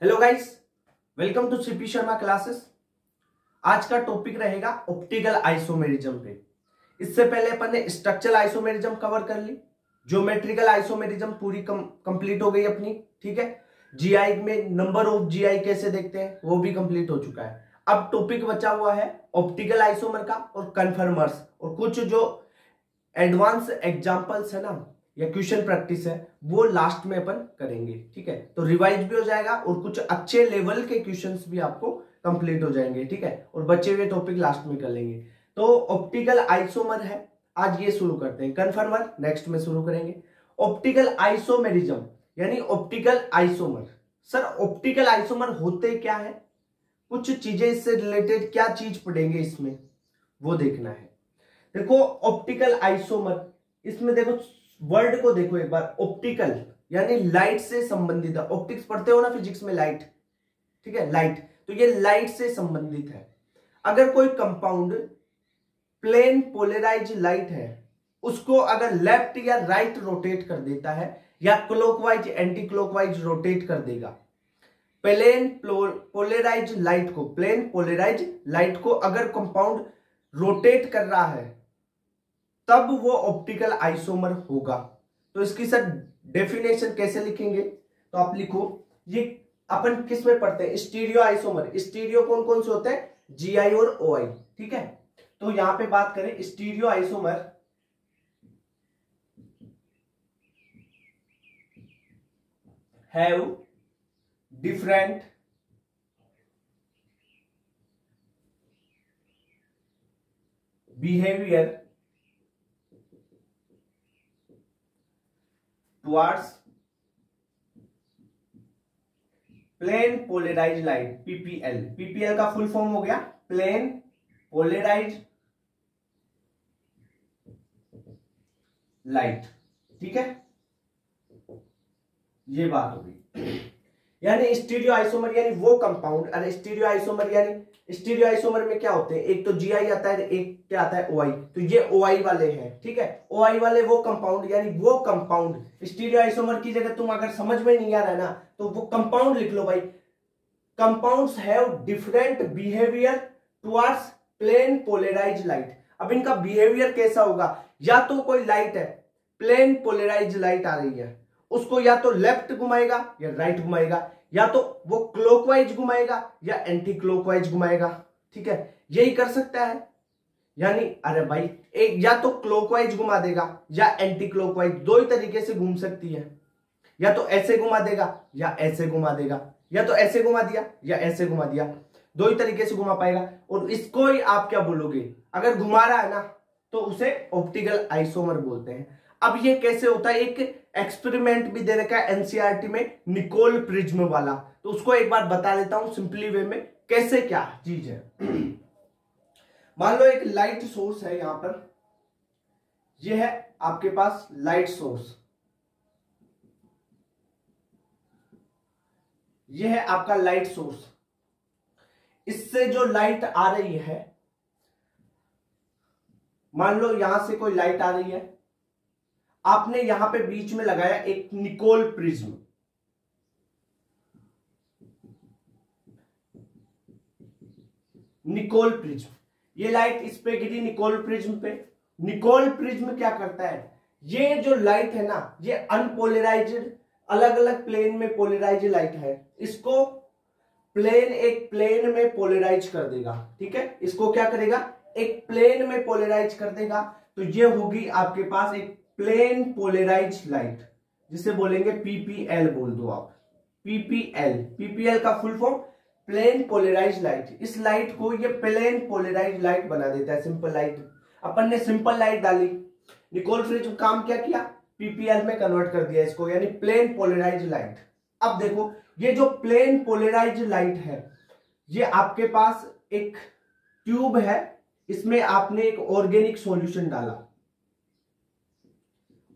Hello guys, welcome to CP Sharma classes. आज का topic रहेगा ऑप्टिकल आइसोमेरिज्म पे। इससे पहले अपन ने स्ट्रक्चरल आइसोमेरिज्म कवर कर ली, ज्योमेट्रिकल आइसोमेरिज्म पूरी कंप्लीट हो गई अपनी। ठीक है, जीआई में नंबर ऑफ जीआई कैसे देखते हैं वो भी कंप्लीट हो चुका है। अब टॉपिक बचा हुआ है ऑप्टिकल आइसोमर का और कन्फर्मर्स, और कुछ जो एडवांस एग्जांपल्स है ना या क्वेश्चन प्रैक्टिस है वो लास्ट में अपन करेंगे। ठीक है, तो रिवाइज भी हो जाएगा और कुछ अच्छे लेवल के क्वेश्चंस भी आपको कंप्लीट हो जाएंगे। ठीक है, और बचे हुए टॉपिक लास्ट में कर लेंगे। तो ऑप्टिकल आइसोमर है, आज ये शुरू करते हैं। कन्फर्मर नेक्स्ट में शुरू करेंगे। ऑप्टिकल आइसोमेरिज्म यानी optical isomer. Sir optical isomer होते क्या है, कुछ चीजें इससे रिलेटेड क्या चीज पढ़ेंगे इसमें वो देखना है। देखो ऑप्टिकल आइसोमर, इसमें देखो वर्ड को देखो एक बार। ऑप्टिकल यानी लाइट से संबंधित है। ऑप्टिक्स पढ़ते हो ना फिजिक्स में, लाइट। ठीक है, लाइट, तो ये लाइट से संबंधित है। अगर कोई कंपाउंड प्लेन पोलराइज लाइट है, उसको अगर लेफ्ट या राइट रोटेट कर देता है या क्लॉकवाइज एंटी क्लॉकवाइज रोटेट कर देगा, प्लेन पोलराइज लाइट को अगर कंपाउंड रोटेट कर रहा है तब वो ऑप्टिकल आइसोमर होगा। तो इसकी सर डेफिनेशन कैसे लिखेंगे, तो आप लिखो, ये अपन किस में पढ़ते हैं, स्टीरियो आइसोमर। स्टीरियो कौन कौन से होते हैं, जीआई और ओआई। ठीक है, तो यहां पे बात करें stereo isomer, have different behaviour towards plane polarise light, PPL. PPL का फुल फॉर्म हो गया प्लेन पोलराइज लाइट। ठीक है, ये बात हो गई। यानी स्टीरियो आइसोमर यानी वो कंपाउंड, अरे स्टीरियो आइसोमर यानी स्टीरियो आइसोमर में क्या होते हैं, एक तो जीआई आता है, एक क्या आता है, ओआई। तो ये ओआई वाले हैं। ठीक है, ओआई वाले वो कंपाउंड, यानी वो कंपाउंड। स्टीरियो आइसोमर की जगह तुम अगर समझ में नहीं आ रहा है ना तो वो कंपाउंड लिख लो भाई। Compounds have different behaviour towards plane polarise light. अब इनका बिहेवियर कैसा होगा, या तो कोई लाइट है, प्लेन पोलराइज लाइट आ रही है, उसको या तो लेफ्ट घुमाएगा या राइट घुमाएगा, या तो वो क्लॉकवाइज घुमाएगा या एंटी क्लॉकवाइज घुमाएगा। ठीक है, यही कर सकता है। यानी अरे भाई एक या तो क्लॉकवाइज घुमा देगा या एंटी क्लॉकवाइज, दो ही तरीके से घूम सकती है। या तो ऐसे घुमा देगा या ऐसे घुमा देगा, या तो ऐसे घुमा दिया या ऐसे घुमा दिया, दो ही तरीके से घुमा पाएगा। और इसको ही आप क्या बोलोगे, अगर घुमा रहा है ना तो उसे ऑप्टिकल आइसोमर बोलते हैं। अब ये कैसे होता है, एक एक्सपेरिमेंट भी दे रखा है एनसीईआरटी में, निकोल प्रिज्म वाला, तो उसको एक बार बता देता हूं सिंपली वे में कैसे क्या चीज है। मान लो एक लाइट सोर्स है, यहां पर ये है आपके पास लाइट सोर्स, ये है आपका लाइट सोर्स। इससे जो लाइट आ रही है, मान लो यहां से कोई लाइट आ रही है, आपने यहां पे बीच में लगाया एक निकोल प्रिज्म। निकोल प्रिज्म, ये लाइट इस पे गिरी निकोल प्रिज्म पे। निकोल प्रिज्म क्या करता है, ये जो लाइट है ना ये अनपोलराइज्ड, अलग अलग प्लेन में पोलराइज लाइट है, इसको एक प्लेन में पोलराइज कर देगा। ठीक है, इसको क्या करेगा, एक प्लेन में पोलराइज कर देगा। तो ये होगी आपके पास एक प्लेन पोलराइज लाइट, जिसे बोलेंगे पीपीएल बोल दो आप। पीपीएल का full form plane polarise light. इस लाइट को ये प्लेन पोलराइज लाइट बना देता है, सिंपल लाइट। अपन ने सिंपल लाइट डाली, निकोल प्रिज्म काम क्या किया, पीपीएल में कन्वर्ट कर दिया इसको, यानी प्लेन पोलराइज लाइट। अब देखो ये जो प्लेन पोलराइज लाइट है, ये आपके पास एक ट्यूब है, इसमें आपने एक ऑर्गेनिक सॉल्यूशन डाला,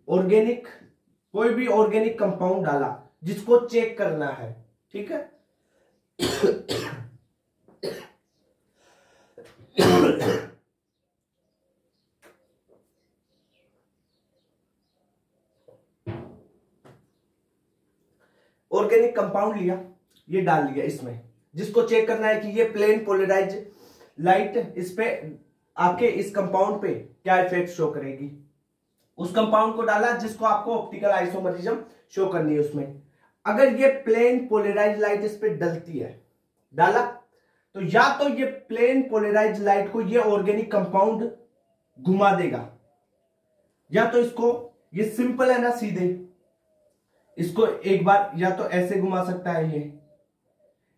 ऑर्गेनिक कोई भी ऑर्गेनिक कंपाउंड डाला जिसको चेक करना है। ठीक है, ऑर्गेनिक कंपाउंड लिया, ये डाल दिया इसमें, जिसको चेक करना है कि ये प्लेन पोलराइज लाइट इस पे आपके इस कंपाउंड पे क्या इफेक्ट शो करेगी। उस कंपाउंड को डाला जिसको आपको ऑप्टिकल आइसोमरिज्म शो करनी है उसमें। अगर ये प्लेन पोलराइज लाइट इस पे डलती है, डाला, तो या तो ये प्लेन पोलराइज लाइट को ये ऑर्गेनिक कंपाउंड घुमा देगा, या तो इसको, ये सिंपल है ना सीधे, इसको एक बार या तो ऐसे घुमा सकता है ये,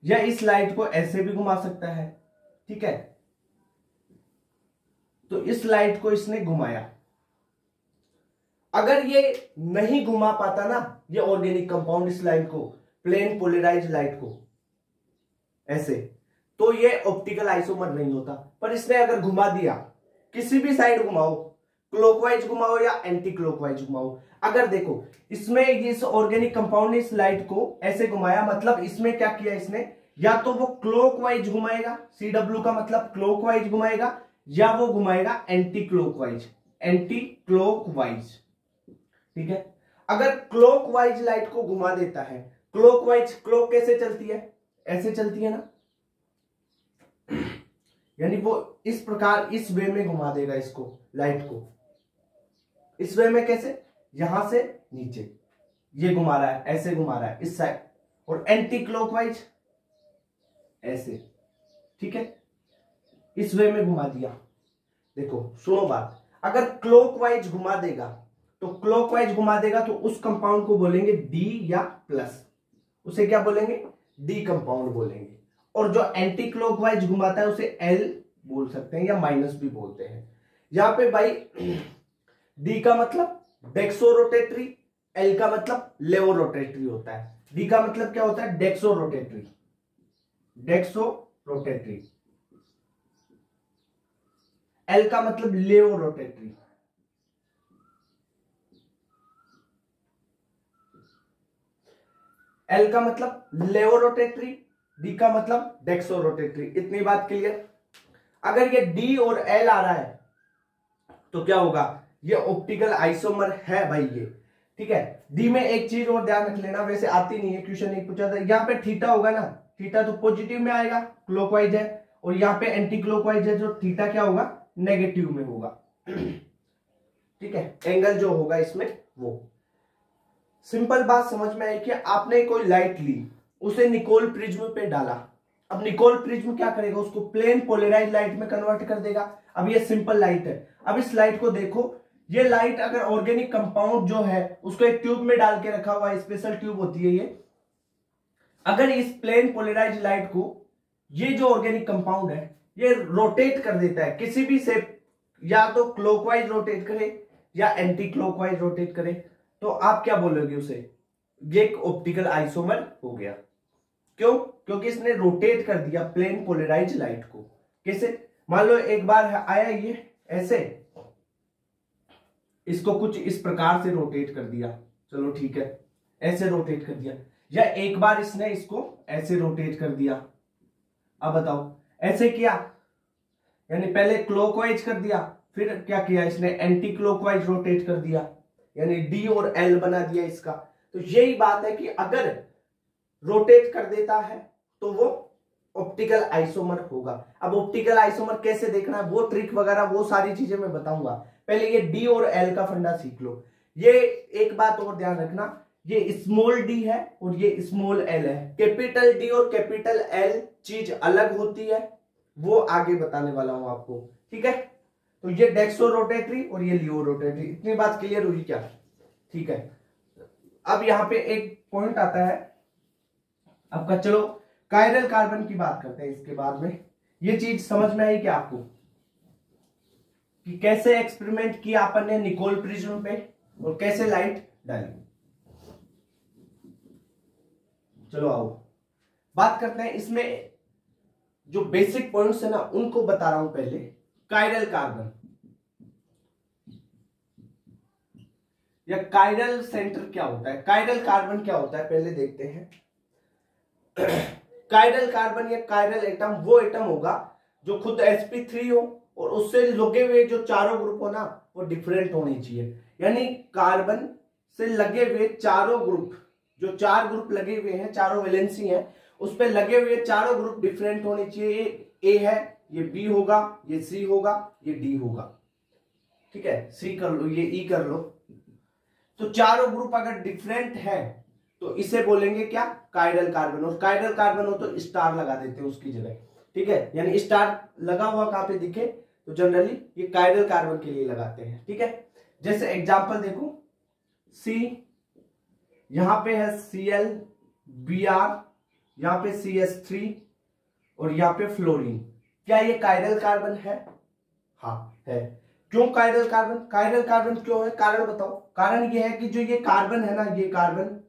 या इस लाइट को ऐसे भी घुमा सकता है, ठीक है। तो इस लाइट को इसने घुमाया। अगर ये नहीं घुमा पाता ना ये ऑर्गेनिक कंपाउंड इस लाइट को, प्लेन पोलराइज लाइट को ऐसे, तो ये ऑप्टिकल आइसोमर नहीं होता। पर इसने अगर घुमा दिया, किसी भी साइड घुमाओ, क्लॉकवाइज घुमाओ या एंटी क्लॉकवाइज घुमाओ, अगर देखो इसमें इस ऑर्गेनिक कंपाउंड ने इस लाइट को ऐसे घुमाया, मतलब इसमें क्या किया इसने, या तो वो क्लॉकवाइज घुमाएगा, CW का मतलब क्लॉकवाइज घुमाएगा, या वो घुमाएगा एंटी क्लॉकवाइज, एंटी क्लॉकवाइज, ठीक है। अगर क्लॉकवाइज लाइट को घुमा देता है, क्लॉकवाइज, क्लॉक कैसे चलती है, ऐसे चलती है ना, यानी वो इस प्रकार इस वे में घुमा देगा इसको, लाइट को इस वे में, कैसे, यहां से नीचे ये घुमा रहा है, ऐसे घुमा रहा है इस साइड, और एंटी क्लॉकवाइज ऐसे, ठीक है, इस वे में घुमा दिया। देखो सुनो बात, अगर क्लॉकवाइज घुमा देगा तो क्लॉकवाइज घुमा देगा तो उस कंपाउंड को बोलेंगे डी या प्लस, उसे क्या बोलेंगे, डी कंपाउंड बोलेंगे। और जो एंटी क्लॉकवाइज घुमाता है उसे एल बोल सकते हैं या माइनस भी बोलते हैं। यहां पे भाई डी का मतलब डेक्सो रोटेटरी, एल का मतलब लेवो रोटेटरी होता है। डी का मतलब क्या होता है, डेक्सो रोटेटरी, डेक्सो रोटेटरी, एल का मतलब लेवो रोटेटरी। एल का मतलब लेवो रोटेटरी, डी का मतलब डेक्सो रोटेटरी। इतनी बात क्लियर। अगर ये डी और एल आ रहा है तो क्या होगा, ये ऑप्टिकल आइसोमर है भाई ये, ठीक है। डी में एक चीज और ध्यान रख लेना, वैसे आती नहीं है, क्वेश्चन नहीं पूछा था, यहाँ पे थीटा होगा ना, थीटा तो पॉजिटिव में आएगा, क्लॉकवाइज है, और यहाँ पे एंटी क्लॉकवाइज है, जो थीटा क्या होगा, नेगेटिव में होगा, ठीक है। एंगल जो होगा इसमें वो, सिंपल बात समझ में आई कि आपने कोई लाइट ली, उसे निकोल प्रिज्म पे डाला, अब निकोल प्रिज्म क्या करेगा, उसको प्लेन पोलराइज लाइट में कन्वर्ट कर देगा। अब ये सिंपल लाइट है, अब इस लाइट को देखो, ये लाइट अगर ऑर्गेनिक कंपाउंड जो है उसको एक ट्यूब में डाल के रखा हुआ है, स्पेशल ट्यूब होती है ये, अगर इस प्लेन पोलराइज लाइट को ये जो ऑर्गेनिक कंपाउंड है ये रोटेट कर देता है किसी भी शेप, या तो क्लॉकवाइज रोटेट करे या एंटी क्लॉकवाइज रोटेट करे, तो आप क्या बोलोगे उसे, ये एक ऑप्टिकल आइसोमर हो गया। क्यों, क्योंकि इसने रोटेट कर दिया प्लेन पोलराइज लाइट को। कैसे, मान लो एक बार आया ये ऐसे, इसको कुछ इस प्रकार से रोटेट कर दिया, चलो ठीक है, ऐसे रोटेट कर दिया, या एक बार इसने इसको ऐसे रोटेट कर दिया। अब बताओ ऐसे किया, यानी पहले क्लॉकवाइज कर दिया, फिर क्या किया इसने, एंटी क्लॉकवाइज रोटेट कर दिया, यानी डी और एल बना दिया इसका। तो यही बात है कि अगर रोटेट कर देता है तो वो ऑप्टिकल आइसोमर होगा। अब ऑप्टिकल आइसोमर कैसे देखना है, वो ट्रिक वगैरह वो सारी चीजें मैं बताऊंगा, पहले ये डी और एल का फंडा सीख लो। ये एक बात और ध्यान रखना, ये स्मॉल डी है और ये स्मॉल एल है, कैपिटल डी और कैपिटल एल चीज अलग होती है, वो आगे बताने वाला हूं आपको, ठीक है। तो ये डेक्सो रोटेटरी और ये लियो रोटेटरी, इतनी बात क्लियर हुई क्या, ठीक है। अब यहां पे एक पॉइंट आता है आपका, चलो कायरल कार्बन की बात करते हैं इसके बाद में। ये चीज समझ में आई क्या आपको, कि कैसे एक्सपेरिमेंट किया अपन ने निकोल प्रिज्म पे और कैसे लाइट डाली। चलो आओ बात करते हैं, इसमें जो बेसिक पॉइंट्स है ना उनको बता रहा हूं पहले। कायरल कार्बन या कायरल सेंटर क्या होता है, कायरल कार्बन क्या होता है पहले देखते हैं। कायरल कार्बन या कायरल एटम वो एटम होगा जो खुद sp3 हो और उससे लगे हुए जो चारों ग्रुप हो ना वो डिफरेंट होने चाहिए, यानी कार्बन से लगे हुए चारों ग्रुप, जो चार ग्रुप लगे हुए हैं, चारों वैलेंसी हैं, उस पे लगे हुए चारों ग्रुप डिफरेंट होने चाहिए। ए है, ये बी होगा, ये सी होगा, ये डी होगा। ठीक है, सी कर लो, ये ई कर लो। तो चारों ग्रुप अगर डिफरेंट है तो इसे बोलेंगे क्या, कायरल कार्बन। और कायरल कार्बन हो तो स्टार लगा देते हैं उसकी जगह। ठीक है, यानी स्टार लगा हुआ कहां पे दिखे तो जनरली ये कायरल कार्बन के लिए लगाते हैं। ठीक है, जैसे एग्जांपल देखो, सी, यहां पे है Cl Br, यहां पे CH3 और यहां पे फ्लोरीन। क्या ये कायरल कार्बन है? हाँ है। क्यों कायरल कार्बन? कायरल कार्बन क्यों है, कारण बताओ। कारण ये है कि जो ये कार्बन है ना, ये कार्बन,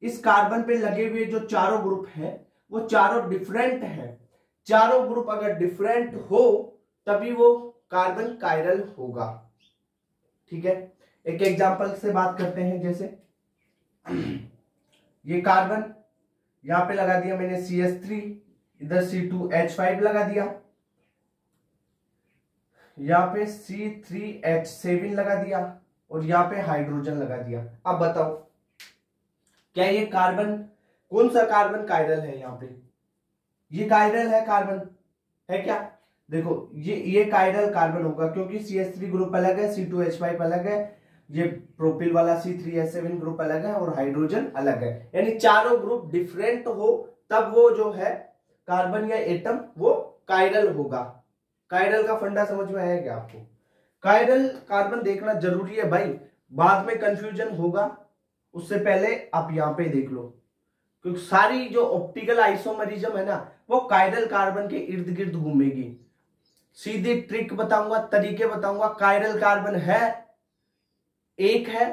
इस कार्बन पे लगे हुए जो चारों ग्रुप है वो चारों डिफरेंट है। चारों ग्रुप अगर डिफरेंट हो तभी वो कार्बन कायरल होगा। ठीक है, एक एग्जांपल से बात करते हैं। जैसे ये कार्बन यहां पे लगा दिया मैंने CH3, इधर C2H5 लगा दिया, यहां पे C3H7 लगा दिया और यहां पे हाइड्रोजन लगा दिया। अब बताओ क्या ये कार्बन, कौन सा कार्बन कायरल है? यहां पे ये कायरल है, कार्बन है क्या? देखो ये कायरल कार्बन होगा क्योंकि CH3 ग्रुप अलग है, C2H5 अलग है, ये प्रोपिल वाला C3H7 ग्रुप अलग है और हाइड्रोजन अलग है। यानी चारों ग्रुप डिफरेंट हो तब वो जो है कार्बन या एटम वो कायरल होगा। कायरल का फंडा समझ में आया क्या आपको? कायरल कार्बन देखना जरूरी है भाई, बाद में कंफ्यूजन होगा, उससे पहले आप यहां पे देख लो। क्योंकि सारी जो ऑप्टिकल आइसोमरिज्म है ना वो कायरल कार्बन के इर्द गिर्द घूमेगी। सीधी ट्रिक बताऊंगा, तरीके बताऊंगा। कायरल कार्बन है, एक है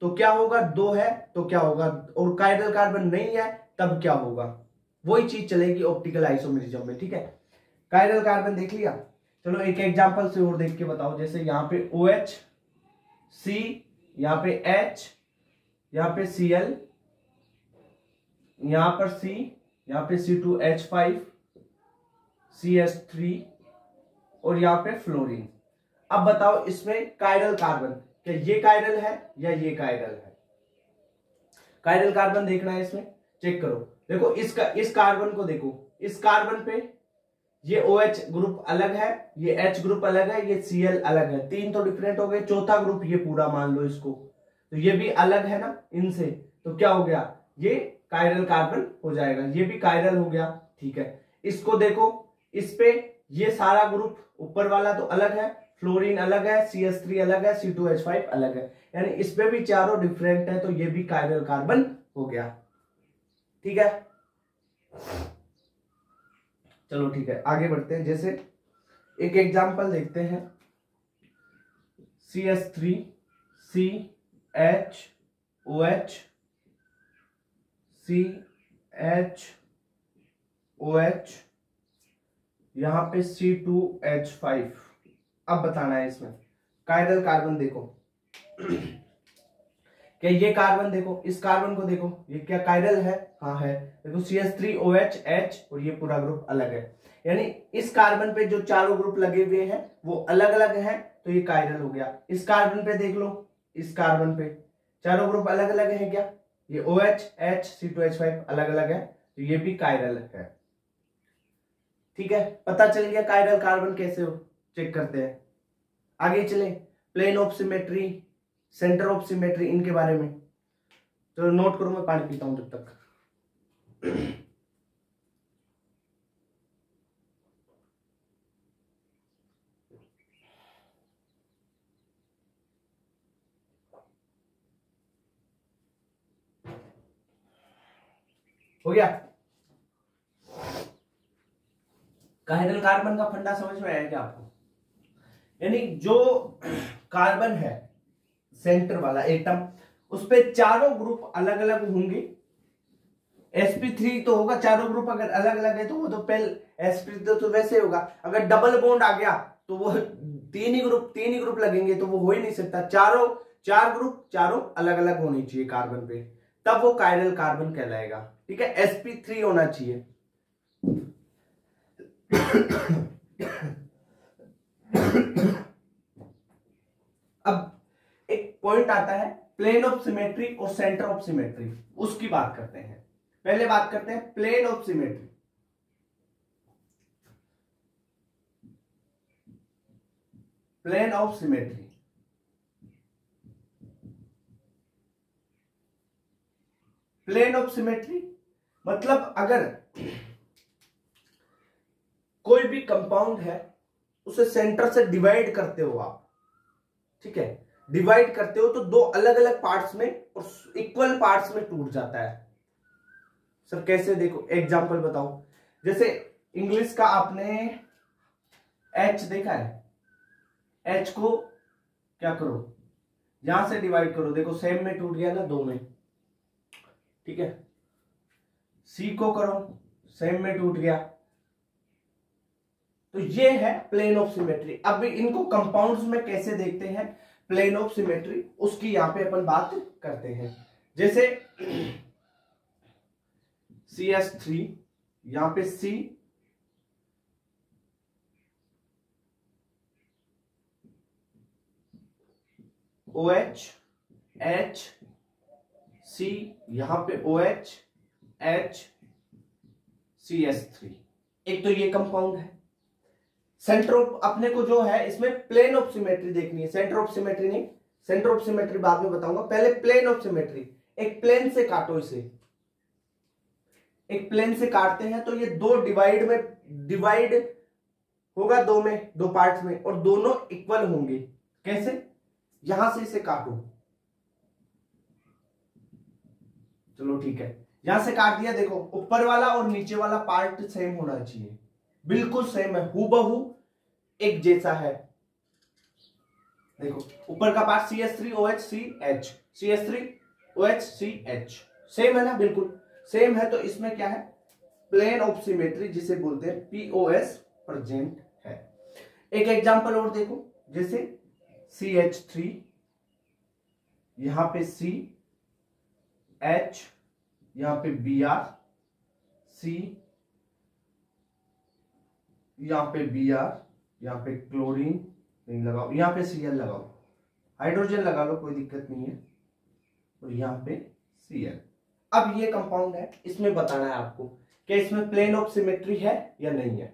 तो क्या होगा, दो है तो क्या होगा, और कायरल कार्बन नहीं है तब क्या होगा, वही चीज चलेगी ऑप्टिकल आइसोमरिज्म में। ठीक है, कायरल कार्बन देख लिया। चलो एक एग्जांपल से और देख के बताओ। जैसे यहाँ पे OH, C, यहाँ पे H, यहाँ पे Cl, यहां पर C, यहां पे C2H5, CH3 और यहां पे फ्लोरीन। अब बताओ इसमें कायरल कार्बन, क्या ये कायरल है या ये कायरल है? कायरल कार्बन देखना है इसमें, चेक करो। देखो इस कार्बन को देखो, इस कार्बन पे ये OH ग्रुप अलग है, ये H ग्रुप अलग है, ये Cl अलग है, तीन तो डिफरेंट हो गए। चौथा ग्रुप ये पूरा मान लो इसको, तो ये भी अलग है ना इनसे, तो क्या हो गया, ये कायरल कार्बन हो जाएगा, ये भी कायरल हो गया। ठीक है, इसको देखो, इस पे ये सारा ग्रुप ऊपर वाला तो अलग है, फ्लोरीन अलग है, CH3 अलग है, C2H5 अलग है, यानी इस पे भी चारों डिफरेंट है, तो ये भी कायरल कार्बन हो गया। ठीक है, चलो ठीक है आगे बढ़ते हैं। जैसे एक एग्जांपल देखते हैं, CH3, CH, OH, CHOH, यहां पे C2H5। अब बताना है इसमें कायरल कार्बन देखो। क्या ये कार्बन देखो, इस कार्बन को देखो, ये क्या कायरल है? हाँ है। देखो CH3, OH, H और ये पूरा ग्रुप अलग है, यानी इस कार्बन पे जो चारों ग्रुप लगे हुए हैं वो अलग अलग हैं, तो ये कायरल हो गया। इस कार्बन पे देख लो, इस कार्बन पे चारों ग्रुप अलग अलग हैं क्या? ये OH, H, C2H5 अलग अलग है, तो ये भी कायरल है। ठीक है, पता चल गया कायरल कार्बन कैसे हो, चेक करते हैं। आगे चले, plane of symmetry, centre of symmetry, इनके बारे में तो नोट करो, मैं पानी पीता हूं जब तक। हो गया? कायरल कार्बन का फंडा समझ में आया क्या आपको? यानी जो कार्बन है सेंटर वाला एटम, उस पे चारों ग्रुप अलग अलग होंगे। sp3 तो होगा, चारों ग्रुप अगर अलग अलग है तो वो तो पहले sp3 तो वैसे होगा। अगर डबल बॉन्ड आ गया तो वो तीन ही ग्रुप लगेंगे, तो वो हो ही नहीं सकता। चार ग्रुप चारों अलग अलग होनी चाहिए कार्बन पे, तब वो कायरल कार्बन कहलाएगा। ठीक है, sp3 होना चाहिए। अब एक पॉइंट आता है प्लेन ऑफ सिमेट्री और सेंटर ऑफ सिमेट्री, उसकी बात करते हैं। पहले बात करते हैं plane of symmetry. Plane of symmetry, plane of symmetry मतलब अगर कोई भी कंपाउंड है उसे सेंटर से डिवाइड करते हो आप, ठीक है, डिवाइड करते हो तो दो अलग अलग पार्ट्स में और इक्वल पार्ट्स में टूट जाता है। सर कैसे? देखो एग्जांपल बताओ, जैसे इंग्लिश का आपने एच देखा है, एच को क्या करो, यहां से डिवाइड करो, देखो सेम में टूट गया ना, दो में, ठीक है। सी को करो, सेम में टूट गया। तो ये है प्लेन ऑफ सिमेट्री। अब इनको कंपाउंड्स में कैसे देखते हैं प्लेन ऑफ सिमेट्री, उसकी यहां पे अपन बात करते हैं। जैसे CS3, यहां पे C, OH, H, C, यहां पे OH, H, CS3। एक तो ये कंपाउंड है। सेंटर ऑफ अपने को जो है इसमें प्लेन ऑफ सिमेट्री देखनी है, सेंटर ऑफ सिमेट्री नहीं, सेंटर ऑफ सिमेट्री बाद में बताऊंगा, पहले प्लेन ऑफ सिमेट्री। एक प्लेन से काटो इसे, एक प्लेन से काटते हैं तो ये दो डिवाइड होगा, दो में, दो पार्ट्स में, और दोनों इक्वल होंगे। कैसे? यहां से इसे काटो, चलो ठीक है, यहां से काट दिया, देखो ऊपर वाला और नीचे वाला पार्ट सेम होना चाहिए, बिल्कुल सेम है, हूबहू एक जैसा है। देखो ऊपर का पार्ट CS3OHCH, CS3OHCH सेम है ना, बिल्कुल सेम है। तो इसमें क्या है, प्लेन ऑफ सिमेट्री जिसे बोलते हैं, POS प्रेजेंट है। एक एग्जांपल और देखो, जैसे CH3, यहां पे C, H, यहां पे Br, C, यहां पे Br, यहां पे क्लोरीन नहीं लगाओ, यहां पे Cl लगाओ, हाइड्रोजन लगा लो, कोई दिक्कत नहीं है, और यहां पे Cl। अब ये कंपाउंड है, इसमें बताना है आपको कि इसमें प्लेन ऑफ सिमेट्री है या नहीं है।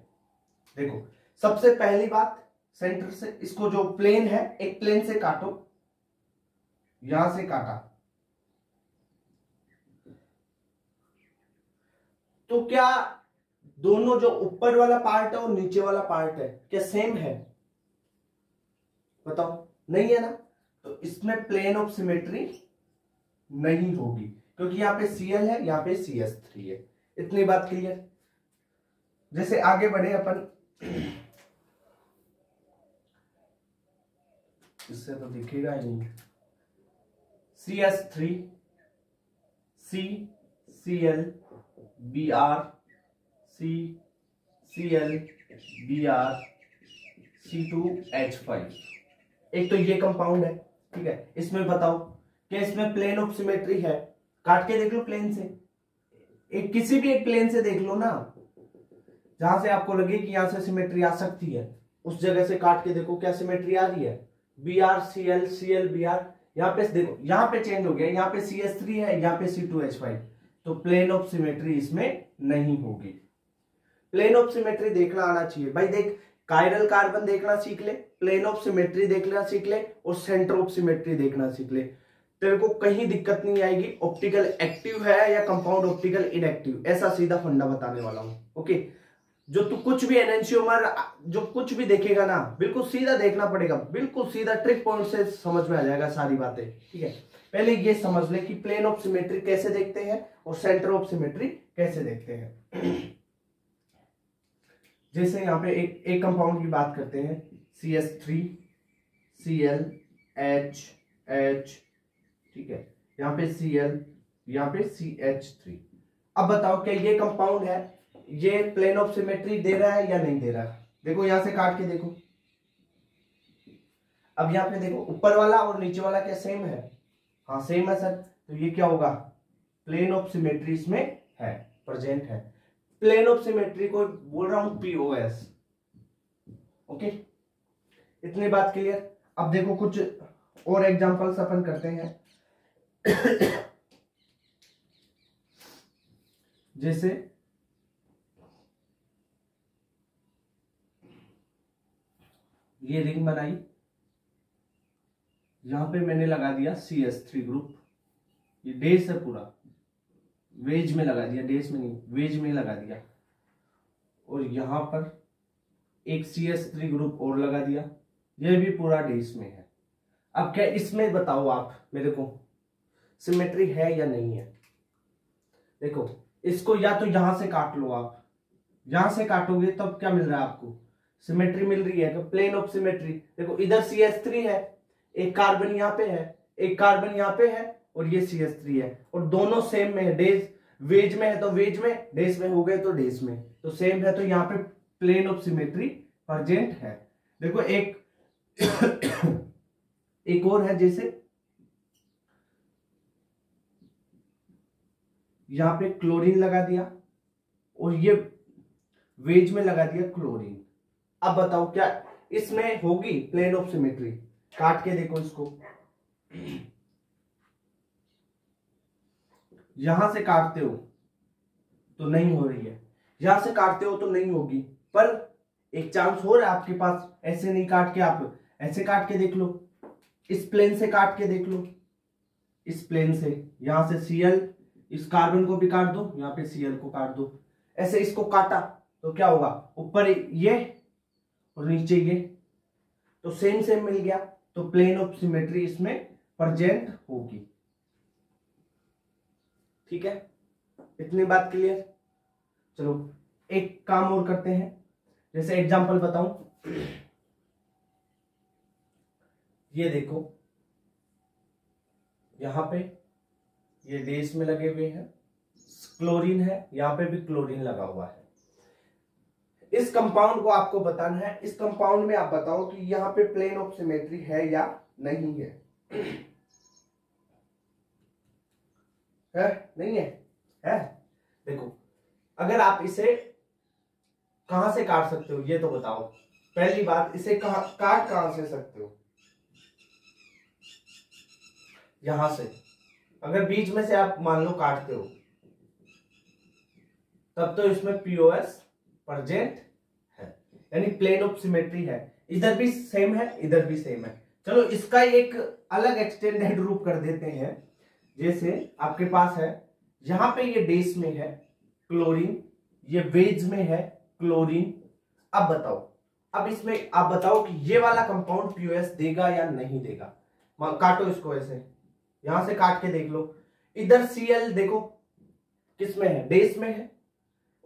देखो सबसे पहली बात, सेंटर से इसको जो प्लेन है, एक प्लेन से काटो, यहां से काटा तो क्या दोनों जो ऊपर वाला पार्ट है और नीचे वाला पार्ट है क्या सेम है? बताओ, नहीं है ना, तो इसमें प्लेन ऑफ सिमेट्री नहीं होगी, क्योंकि यहां पे Cl है, यहां पे CS3 है। इतनी बात क्लियर? जैसे आगे बढ़े अपन, इससे तो दिखेगा ही नहीं, CS3, C, Cl, Br, C, Cl, Br, C2H5। एक तो ये कंपाउंड है, ठीक है। इसमें बताओ कि इसमें प्लेन ऑफ सिमेट्री है, काट के देख लो प्लेन से, एक किसी भी एक प्लेन से देख लो ना, जहां से आपको लगे कि यहां से सिमेट्री आ सकती है, उस जगह से काट के देखो क्या सिमेट्री आ रही है। Br, Cl, Cl, Br, यहाँ पे देखो, यहाँ पे चेंज हो गया, यहाँ पे CS3 है, यहाँ पे C2H5, तो प्लेन ऑफ सिमेट्री इसमें नहीं होगी। प्लेन ऑफ सिमेट्री देखना आना चाहिए भाई। देख, कायरल कार्बन देखना सीख ले, प्लेन ऑफ सिमेट्री देखना सीख ले, और सेंटर ऑफ सिमेट्री देखना सीख ले, तेरे को कहीं दिक्कत नहीं आएगी। ऑप्टिकल एक्टिव है या कंपाउंड ऑप्टिकल इनएक्टिव, ऐसा सीधा फंडा बताने वाला हूं। ओके, जो तू कुछ भी एनेंशियोमर जो कुछ भी देखेगा ना, बिल्कुल सीधा देखना पड़ेगा, बिल्कुल सीधा ट्रिक पॉइंट से समझ में आ जाएगा सारी बातें, ठीक है। पहले ये समझ ले कि प्लेन ऑफ सिमेट्री कैसे देखते हैं और सेंटर ऑफ सिमेट्री कैसे देखते हैं। जैसे यहाँ पे एक कंपाउंड की बात करते हैं, CS3, Cl, H, H, ठीक है, यहाँ पे Cl, यहाँ पे CH3। अब बताओ क्या ये कंपाउंड है, ये प्लेन ऑफ सिमेट्री दे रहा है या नहीं दे रहा है? देखो यहां से काट के देखो, अब यहाँ पे देखो ऊपर वाला और नीचे वाला क्या सेम है? हाँ सेम है सर, तो ये क्या होगा, प्लेन ऑफ सिमेट्री इसमें है, प्रेजेंट है। प्लेन ऑफ सिमेट्री को बोल रहा हूं POS। ओके, इतनी बात क्लियर? अब देखो कुछ और एग्जांपल्स अपन करते हैं। जैसे ये रिंग बनाई, यहां पे मैंने लगा दिया CH3 ग्रुप, ये डेस है पूरा, वेज में लगा दिया, डेस में नहीं वेज में लगा दिया, और यहां पर एक CH3 ग्रुप और लगा दिया, ये भी पूरा डेस में है। अब क्या इसमें बताओ आप मेरे को सिमेट्री है या नहीं है? देखो इसको या तो यहां से काट लो आप, यहां से काटोगे तब क्या मिल रहा है आपको? सिमेट्री मिल रही है, तो प्लेन ऑफ सिमेट्री। देखो इधर CH3 है, एक कार्बन यहाँ पे है, एक कार्बन यहाँ पे है, और ये CH3 है, और दोनों सेम में है, डेज वेज में है तो वेज में, डेज में हो गए तो डेज में, तो सेम है, तो यहाँ पे प्लेन ऑफ सिमेट्री प्रेजेंट है। देखो एक एक और है, जैसे यहां पे क्लोरीन लगा दिया और ये वेज में लगा दिया क्लोरीन। अब बताओ क्या इसमें होगी प्लेन ऑफ सिमेट्री? काट के देखो इसको, यहां से काटते हो तो नहीं हो रही है, यहां से काटते हो तो नहीं होगी, पर एक चांस हो रहा है आपके पास, ऐसे नहीं काट के आप ऐसे काट के देख लो, इस प्लेन से काट के देख लो, इस प्लेन से, यहां से Cl, इस कार्बन को भी काट दो, यहाँ पे Cl को काट दो, ऐसे इसको काटा तो क्या होगा? ऊपर ये और नीचे ये, तो सेम सेम मिल गया, तो प्लेन ऑफ सिमेट्री इसमें प्रेजेंट होगी। ठीक है, इतनी बात क्लियर? चलो एक काम और करते हैं, जैसे एग्जांपल बताऊं, ये देखो यहां पे ये डेस में लगे हुए हैं, क्लोरीन है, यहां पे भी क्लोरीन लगा हुआ है। इस कंपाउंड को आपको बताना है, इस कंपाउंड में आप बताओ कि यहाँ पे प्लेन ऑफ सिमेट्री है या नहीं है? है नहीं है? है। देखो अगर आप इसे कहां से काट सकते हो ये तो बताओ। पहली बात, इसे काट कहां से सकते हो? यहां से। अगर बीच में से आप मान लो काटते हो, तब तो इसमें POS प्रेजेंट है, यानी प्लेन ऑफ सिमेट्री है। इधर भी सेम है, इधर भी सेम है। चलो इसका एक अलग एक्सटेंडेड रूप कर देते हैं। जैसे आपके पास है, यहां पे ये डेस में है क्लोरीन, ये वेज में है क्लोरीन। अब बताओ, अब इसमें आप बताओ कि ये वाला कंपाउंड POS देगा या नहीं देगा? काटो इसको ऐसे, यहां से काट के देख लो। इधर Cl देखो किस में है? डेस में है,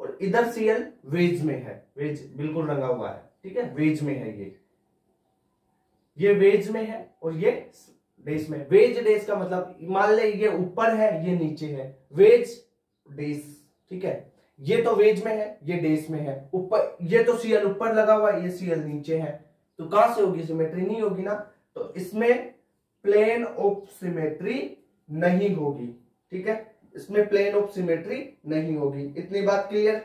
और इधर Cl वेज में है, वेज बिल्कुल रंगा हुआ है, ठीक है, वेज में है, ये वेज में है और ये डेस में। वेज डेस का मतलब मान ले ये ऊपर है ये नीचे है, वेज डेस, ठीक है। ये तो वेज में है, ये डेस में है, ऊपर ये तो Cl ऊपर लगा हुआ है, ये Cl नीचे है, तो कहां से होगी? सिमेट्री नहीं होगी ना, तो इसमें प्लेन ऑफ सिमेट्री नहीं होगी, ठीक है, इसमें प्लेन ऑफ सिमेट्री नहीं होगी। इतनी बात क्लियर?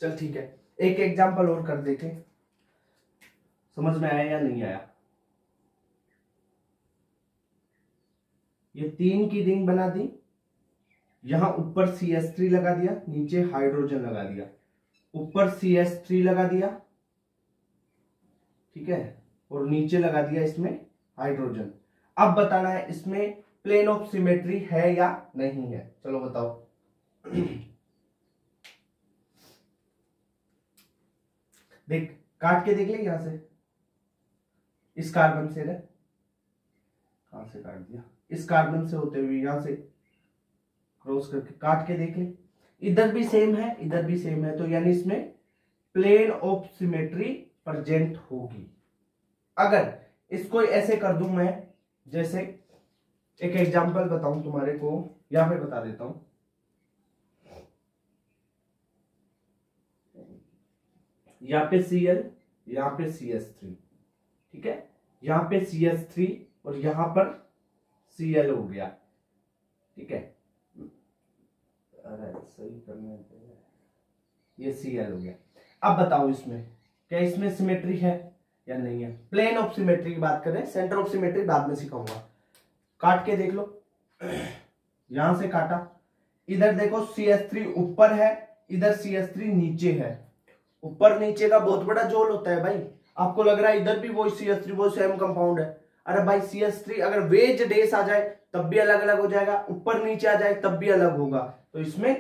चल ठीक है, एक एग्जांपल और कर देखें, समझ में आया या नहीं आया? ये 3 की रिंग बना दी, यहां ऊपर CH3 लगा दिया, नीचे हाइड्रोजन लगा दिया, ऊपर CH3 लगा दिया, ठीक है, और नीचे लगा दिया इसमें हाइड्रोजन। अब बताना है इसमें प्लेन ऑफ सिमेट्री है या नहीं है? चलो बताओ। देख, काट के देख ले यहां से, इस कार्बन से, कहां से काट दिया? इस कार्बन से होते हुए यहां से क्रॉस करके काट के देख ले, इधर भी सेम है, इधर भी सेम है, तो यानी इसमें प्लेन ऑफ सिमेट्री प्रेजेंट होगी। अगर इसको ऐसे कर दूं मैं, जैसे एक एग्जांपल बताऊं तुम्हारे को, यहां पे बता देता हूं, यहां पे Cl, यहां पे CH3, ठीक है, यहां पे CH3 और यहां पर Cl हो गया, ठीक है, अरे सही करने दे, ये Cl हो गया। अब बताओ इसमें क्या इसमें सिमेट्री है या नहीं है? प्लेन ऑफ सिमेट्री की बात करें, सेंटर ऑफ सिमेट्री बाद में सिखाऊंगा। काट के देख लो, यहां से काटा, इधर देखो CH3 ऊपर है, इधर CH3 नीचे है। ऊपर नीचे का बहुत बड़ा जोड़ होता है भाई। आपको लग रहा है इधर भी वही CH3 वो सेम कंपाउंड है। अरे भाई CH3 अगर वेज डेस आ जाए तब भी अलग अलग हो जाएगा, ऊपर नीचे आ जाए तब भी अलग होगा। तो इसमें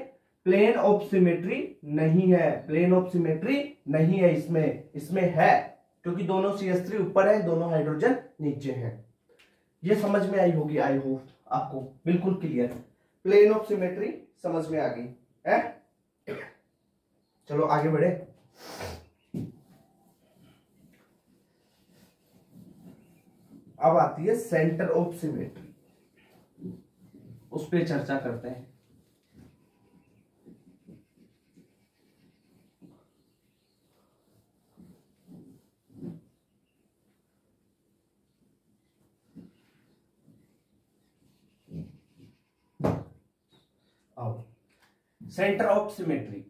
प्लेन ऑफ सिमेट्री नहीं है, प्लेन ऑफ सिमेट्री नहीं है इसमें है, क्योंकि दोनों CH3 ऊपर है, दोनों हाइड्रोजन नीचे हैं। ये समझ में आई होगी, आई होप आपको बिल्कुल क्लियर। प्लेन ऑफ सिमेट्री समझ में आ गई है। चलो आगे बढ़े। अब आती है सेंटर ऑफ सिमेट्री, उस पर चर्चा करते हैं। आओ, centre of symmetry.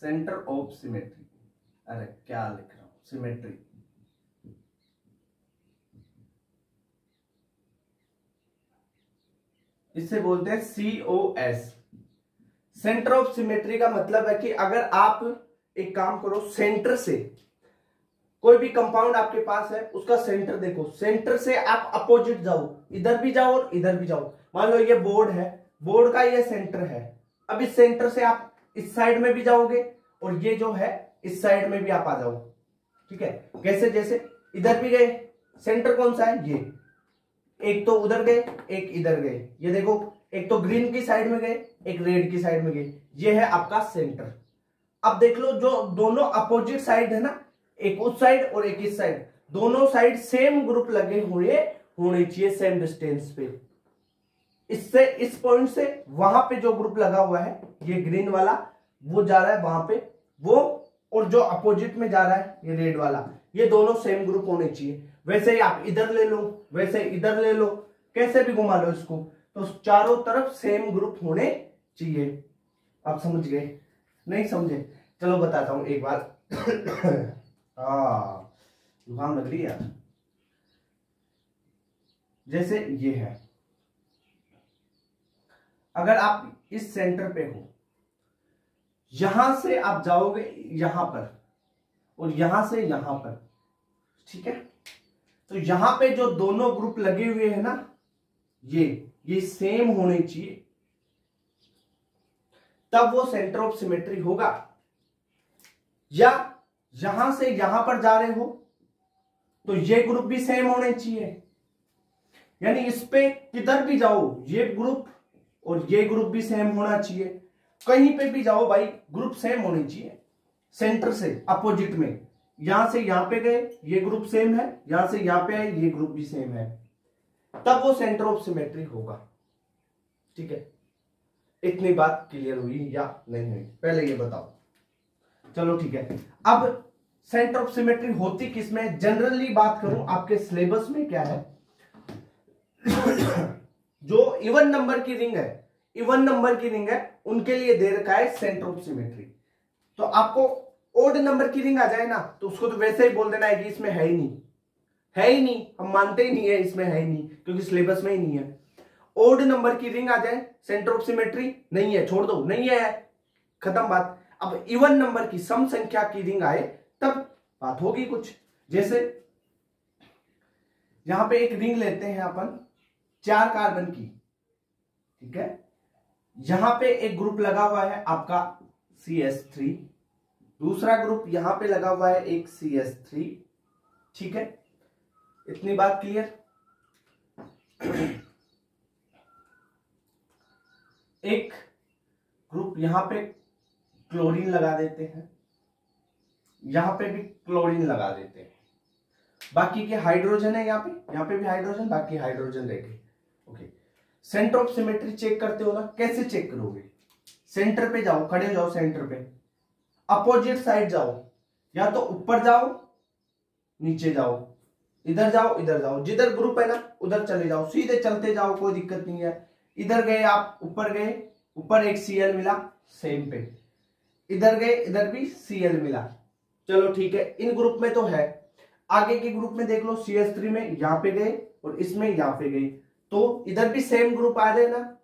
Centre of symmetry, अरे क्या लिख रहा हूं, सिमेट्री। इससे बोलते हैं COS। सेंटर ऑफ सिमेट्री का मतलब है कि अगर आप एक काम करो, सेंटर से कोई भी कंपाउंड आपके पास है, उसका सेंटर देखो, सेंटर से आप अपोजिट जाओ, इधर भी जाओ और इधर भी जाओ। मान लो ये बोर्ड है, बोर्ड का ये सेंटर है। अब इस सेंटर से आप इस साइड में भी जाओगे और ये जो है इस साइड में भी आप आ जाओ, ठीक है। कैसे, जैसे इधर भी गए, सेंटर कौन सा है, ये एक तो उधर गए एक इधर गए, ये देखो एक तो ग्रीन की साइड में गए एक रेड की साइड में गए, ये है आपका सेंटर। अब देख लो जो दोनों अपोजिट साइड है ना, एक उस साइड और एक इस साइड, दोनों साइड सेम ग्रुप लगे हुए होने चाहिए सेम डिस्टेंस पे। इससे इस पॉइंट से वहां पे जो ग्रुप लगा हुआ है ये ग्रीन वाला, वो जा रहा है वहां पे वो, और जो अपोजिट में जा रहा है ये रेड वाला, ये दोनों सेम ग्रुप होने चाहिए। वैसे ही आप इधर ले लो, वैसे इधर ले लो, कैसे भी घुमा लो इसको, तो चारों तरफ सेम ग्रुप होने चाहिए। आप समझ गए? नहीं समझे? चलो बताता हूं एक बार। जुकाम लग रही है यार। जैसे ये है, अगर आप इस सेंटर पे हो, यहां से आप जाओगे यहां पर और यहां से यहां पर, ठीक है। तो यहां पे जो दोनों ग्रुप लगे हुए हैं ना, ये सेम होने चाहिए, तब वो सेंटर ऑफ सिमेट्री होगा। या यहां से यहां पर जा रहे हो तो ये ग्रुप भी सेम होने चाहिए, यानी इस पे किधर भी जाओ ये ग्रुप और ये ग्रुप भी सेम होना चाहिए। कहीं पे भी जाओ भाई ग्रुप सेम होने चाहिए, सेंटर से अपोजिट में। यहां से यहां पे गए ये ग्रुप सेम है, यहां से यहां पे आए ये ग्रुप भी सेम है, तब वो सेंटर ऑफ सिमेट्री होगा, ठीक है। इतनी बात क्लियर हुई या नहीं हुई, पहले ये बताओ। चलो ठीक है। अब सेंटर ऑफ सिमेट्री होती किसमें, जनरली बात करूं आपके सिलेबस में क्या है, जो इवन नंबर की रिंग है, इवन नंबर की रिंग है, उनके लिए दे रखा है सेंटर ऑफ सिमेट्री। तो आपको ओड नंबर की रिंग आ जाए ना, तो उसको तो वैसे ही बोल देना है कि इसमें है ही नहीं, है ही नहीं, हम मानते ही नहीं है इसमें है ही नहीं, क्योंकि सिलेबस में ही नहीं है। ओड नंबर की रिंग आ जाए, सेंटर ऑफ सिमेट्री नहीं है, छोड़ दो, नहीं है, खत्म बात। अब इवन नंबर की, सम संख्या की रिंग आए तब बात होगी कुछ। जैसे यहां पे एक रिंग लेते हैं अपन 4 कार्बन की, ठीक है। यहां पे एक ग्रुप लगा हुआ है आपका CH3, दूसरा ग्रुप यहां पे लगा हुआ है एक CH3, ठीक है। इतनी बात क्लियर। एक ग्रुप यहां पे क्लोरीन लगा देते हैं, यहां पे भी क्लोरीन लगा देते हैं, बाकी के हाइड्रोजन है यहाँ पे भी हाइड्रोजन, बाकी हाइड्रोजन रहेंगे, okay. Centre of symmetry check करते हो ना, कैसे चेक करोगे, सेंटर पे जाओ, खड़े हो जाओ सेंटर पे, अपोजिट साइड जाओ, या तो ऊपर जाओ नीचे जाओ, इधर जाओ इधर जाओ, जिधर ग्रुप है ना उधर चले जाओ, सीधे चलते जाओ, कोई दिक्कत नहीं है। इधर गए आप, ऊपर गए, ऊपर एक Cl मिला सेम पे, इधर गए, इधर भी Cl मिला, चलो ठीक है, इन ग्रुप में तो है। आगे के ग्रुप में देख लो, CH3 में यहां पे गए और इसमें यहां पे गए, तो इधर भी सेम ग्रुप आ रहे ना,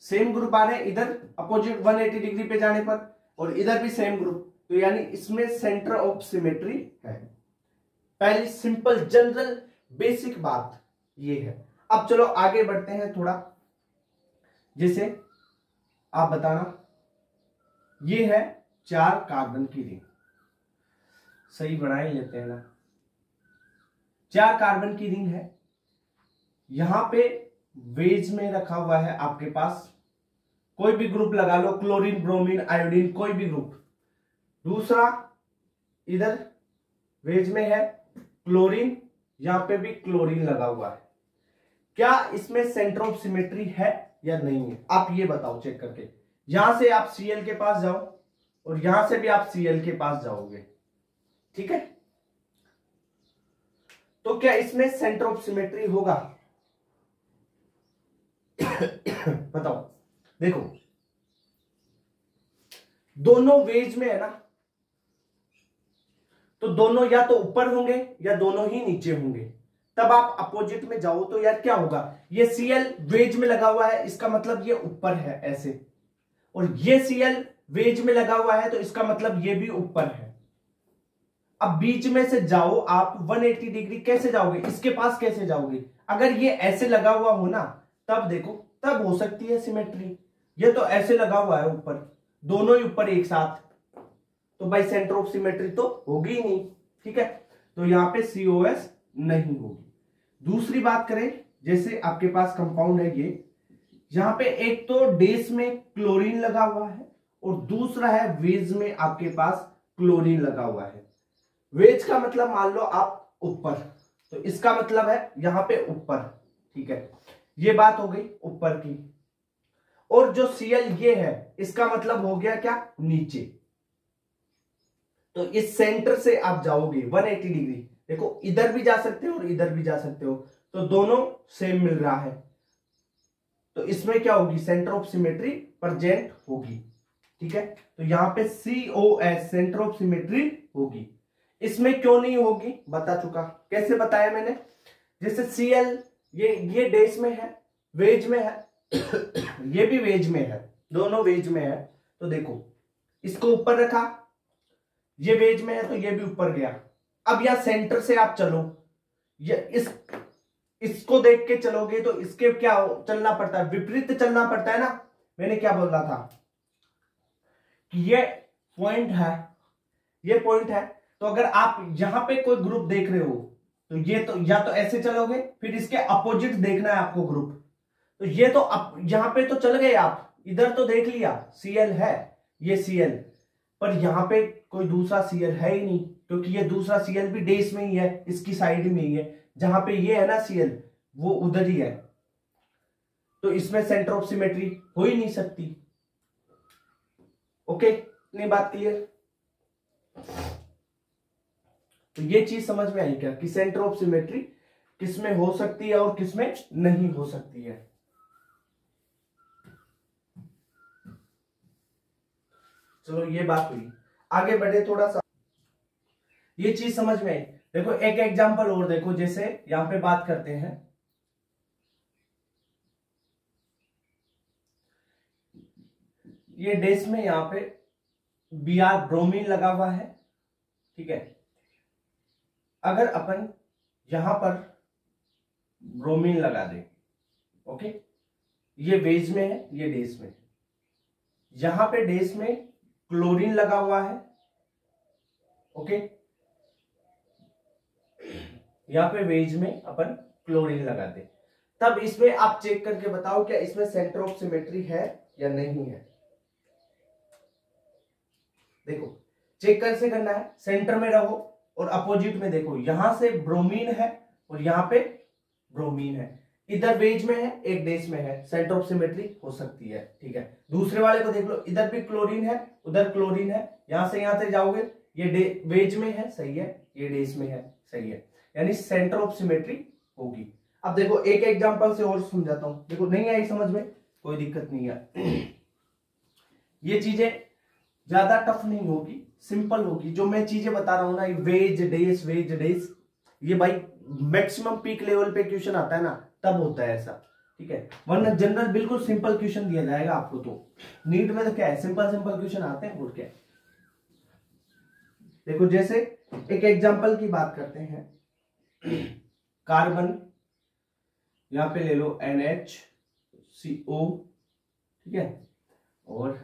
सेम ग्रुप आ रहे हैं इधर अपोजिट 180 डिग्री पे जाने पर, और इधर भी सेम ग्रुप, तो यानी इसमें सेंटर ऑफ सिमेट्री है। पहली सिंपल जनरल बेसिक बात ये है। अब चलो आगे बढ़ते हैं थोड़ा, जैसे आप बताना, ये है 4 कार्बन की रिंग, सही बना ही लेते हैं ना, 4 कार्बन की रिंग है, यहां पे वेज में रखा हुआ है आपके पास, कोई भी ग्रुप लगा लो, क्लोरीन, ब्रोमीन, आयोडीन, कोई भी ग्रुप। दूसरा इधर वेज में है क्लोरीन, यहां पे भी क्लोरीन लगा हुआ है। क्या इसमें सेंटर ऑफ सिमेट्री है या नहीं है, आप ये बताओ चेक करके। यहां से आप Cl के पास जाओ और यहां से भी आप Cl के पास जाओगे, ठीक है, तो क्या इसमें सेंटर ऑफ सिमेट्री होगा? बताओ। देखो दोनों वेज में है ना, तो दोनों या तो ऊपर होंगे या दोनों ही नीचे होंगे। तब आप अपोजिट में जाओ तो यार क्या होगा, ये Cl वेज में लगा हुआ है, इसका मतलब ये ऊपर है ऐसे, और ये Cl वेज में लगा हुआ है तो इसका मतलब ये भी ऊपर है। अब बीच में से जाओ आप 180 डिग्री कैसे जाओगे, इसके पास कैसे जाओगे? अगर ये ऐसे लगा हुआ हो ना, तब देखो, तब हो सकती है सिमेट्री। ये तो ऐसे लगा हुआ है ऊपर, दोनों ही ऊपर एक साथ, तो भाई सेंटर ऑफ सिमेट्री तो होगी ही नहीं, ठीक है, तो यहां पे COS नहीं होगी। दूसरी बात करें, जैसे आपके पास कंपाउंड है ये, यहां पे एक तो डेस में क्लोरीन लगा हुआ है और दूसरा है वेज में आपके पास क्लोरीन लगा हुआ है। वेज का मतलब मान लो आप ऊपर, तो इसका मतलब है यहां पे ऊपर, ठीक है, ये बात हो गई ऊपर की। और जो Cl ये है, इसका मतलब हो गया क्या, नीचे। तो इस सेंटर से आप जाओगे 180 डिग्री, देखो इधर भी जा सकते हो और इधर भी जा सकते हो, तो दोनों सेम मिल रहा है, तो इसमें क्या होगी, सेंटर ऑफ सिमेट्री प्रेजेंट होगी, ठीक है। तो यहां पे COS सेंटर ऑफ सिमेट्री होगी। इसमें क्यों नहीं होगी बता चुका, कैसे बताया मैंने, जैसे Cl ये डेस में है, वेज में है, ये भी वेज में है, दोनों वेज में है, तो देखो इसको ऊपर रखा, ये वेज में है तो ये भी ऊपर गया। अब यहां सेंटर से आप चलो, ये इसको देख के चलोगे तो इसके क्या चलना पड़ता है, विपरीत चलना पड़ता है ना। मैंने क्या बोला था कि ये पॉइंट है, ये पॉइंट है, तो अगर आप यहां पे कोई ग्रुप देख रहे हो तो ये तो या तो ऐसे चलोगे, फिर इसके अपोजिट देखना है आपको ग्रुप, तो ये तो यहां पे तो चल गए आप, इधर तो देख लिया Cl है, ये Cl, पर यहां पे कोई दूसरा Cl है ही नहीं, क्योंकि ये दूसरा Cl भी डेस में ही है, इसकी साइड में ही है, जहां पे ये है ना Cl वो उधर ही है, तो इसमें सेंटर ऑफ सिमेट्री हो ही नहीं सकती। ओके, इतनी बात क्लियर? तो ये चीज समझ में आई क्या कि सेंटर ऑफ सिमेट्री किसमें हो सकती है और किसमें नहीं हो सकती है। चलो ये बात हुई, आगे बढ़े थोड़ा सा, ये चीज समझ में आई। देखो एक एग्जांपल और देखो, जैसे यहां पे बात करते हैं, ये डेस में यहां पे Br ब्रोमीन लगा हुआ है, ठीक है, अगर अपन यहां पर ब्रोमीन लगा दें, ओके, ये वेज में है, ये डेस में, यहां पे डेस में क्लोरीन लगा हुआ है, ओके, यहां पे वेज में अपन क्लोरीन लगा दे, तब इसमें आप चेक करके बताओ क्या इसमें सेंटर ऑफ सिमेट्री है या नहीं है। देखो चेक कैसे करना है, सेंटर में रहो और अपोजिट में देखो, यहां से ब्रोमीन है और यहां पे ब्रोमीन है, इधर वेज में है एक डेस में है, सेंटर ऑफ सिमेट्री हो सकती है, ठीक है। दूसरे वाले को देख लो, इधर भी क्लोरीन है उधर क्लोरीन है, यहां से जाओगे, ये वेज में है, सही है, ये डेस में है, सही है, यानी सेंटर ऑफ सिमेट्री होगी। अब देखो एक एग्जांपल से और समझाता हूं, देखो नहीं आई समझ में, कोई दिक्कत नहीं है। ये चीजें ज्यादा टफ नहीं होगी, सिंपल होगी। जो मैं चीजें बता रहा हूं ना, वेज डेज, ये भाई मैक्सिमम पीक लेवल पे क्वेश्चन आता है ना, तब होता है ऐसा, ठीक है। वरना जनरल बिल्कुल सिंपल क्वेश्चन दिया जाएगा आपको। तो नीट में तो क्या है, सिंपल क्वेश्चन आते हैं, और क्या है। देखो जैसे एक एग्जांपल की बात करते हैं, कार्बन, यहां पे ले लो NHCO, ठीक है, और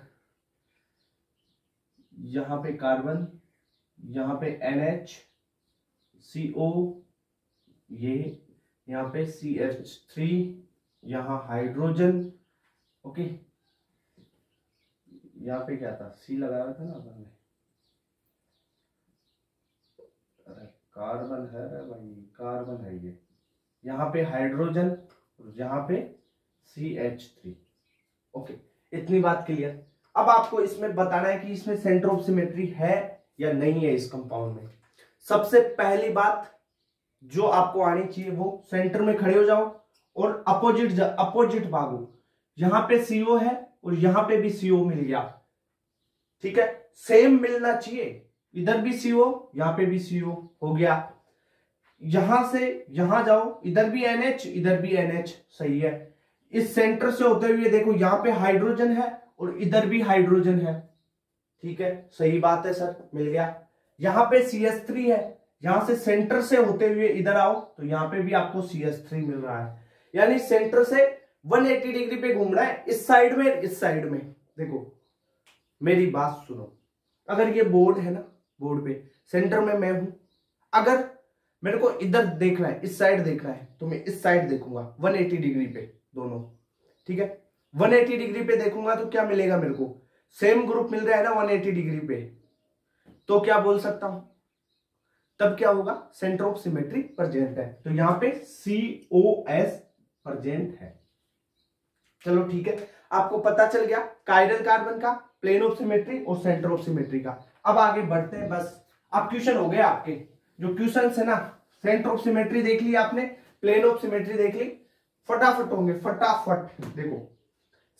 यहां पे कार्बन, यहां पे NHCO, ये यहां पे CH3, यहां हाइड्रोजन, ओके। यहां पे क्या था, C लगाया था ना अपन ने, कार्बन है भाई, कार्बन है ये, यहां पे हाइड्रोजन, यहां पे CH3, ओके। इतनी बात क्लियर। अब आपको इसमें बताना है कि इसमें सेंटर ऑफ सिमेट्री है या नहीं है इस कंपाउंड में। सबसे पहली बात जो आपको आनी चाहिए वो, सेंटर में खड़े हो जाओ और अपोजिट भागो। यहां पे CO है और यहां पे भी CO मिल गया, ठीक है, सेम मिलना चाहिए। इधर भी CO, यहां पे भी CO हो गया। यहां से यहां जाओ, इधर भी NH, इधर भी NH, सही है। इस सेंटर से होते हुए देखो, यहां पे हाइड्रोजन है और इधर भी हाइड्रोजन है, ठीक है, सही बात है सर, मिल गया। यहां पे CH3 है, यहां से सेंटर से होते हुए इधर आओ तो यहां पे भी आपको CH3 मिल रहा है। यानी सेंटर से 180 डिग्री पे घूमना है, इस साइड में, इस साइड में। देखो मेरी बात सुनो, अगर ये बोर्ड है ना, बोर्ड पे सेंटर में मैं हूं, अगर मेरे को इधर देखना है, इस साइड देखना है, तो मैं इस साइड देखूंगा 180 डिग्री पे, दोनों, ठीक है। 180 डिग्री पे देखूंगा तो क्या मिलेगा मेरे को, सेम ग्रुप मिल रहा है ना 180 डिग्री पे, तो क्या बोल सकता हूं, तब क्या होगा, सेंटर ऑफ सिमेट्री प्रेजेंट है। तो यहां पे COS प्रेजेंट है। चलो ठीक है, आपको पता चल गया कायरल कार्बन का, प्लेन ऑफ सिमेट्री और सेंटर ऑफ सिमेट्री का। अब आगे बढ़ते हैं, बस अब क्वेश्चन हो गए आपके। जो क्वेश्चन है ना, सेंटर ऑफ सिमेट्री देख ली आपने, प्लेन ऑफ सिमेट्री देख ली, फटाफट होंगे, फटाफट। देखो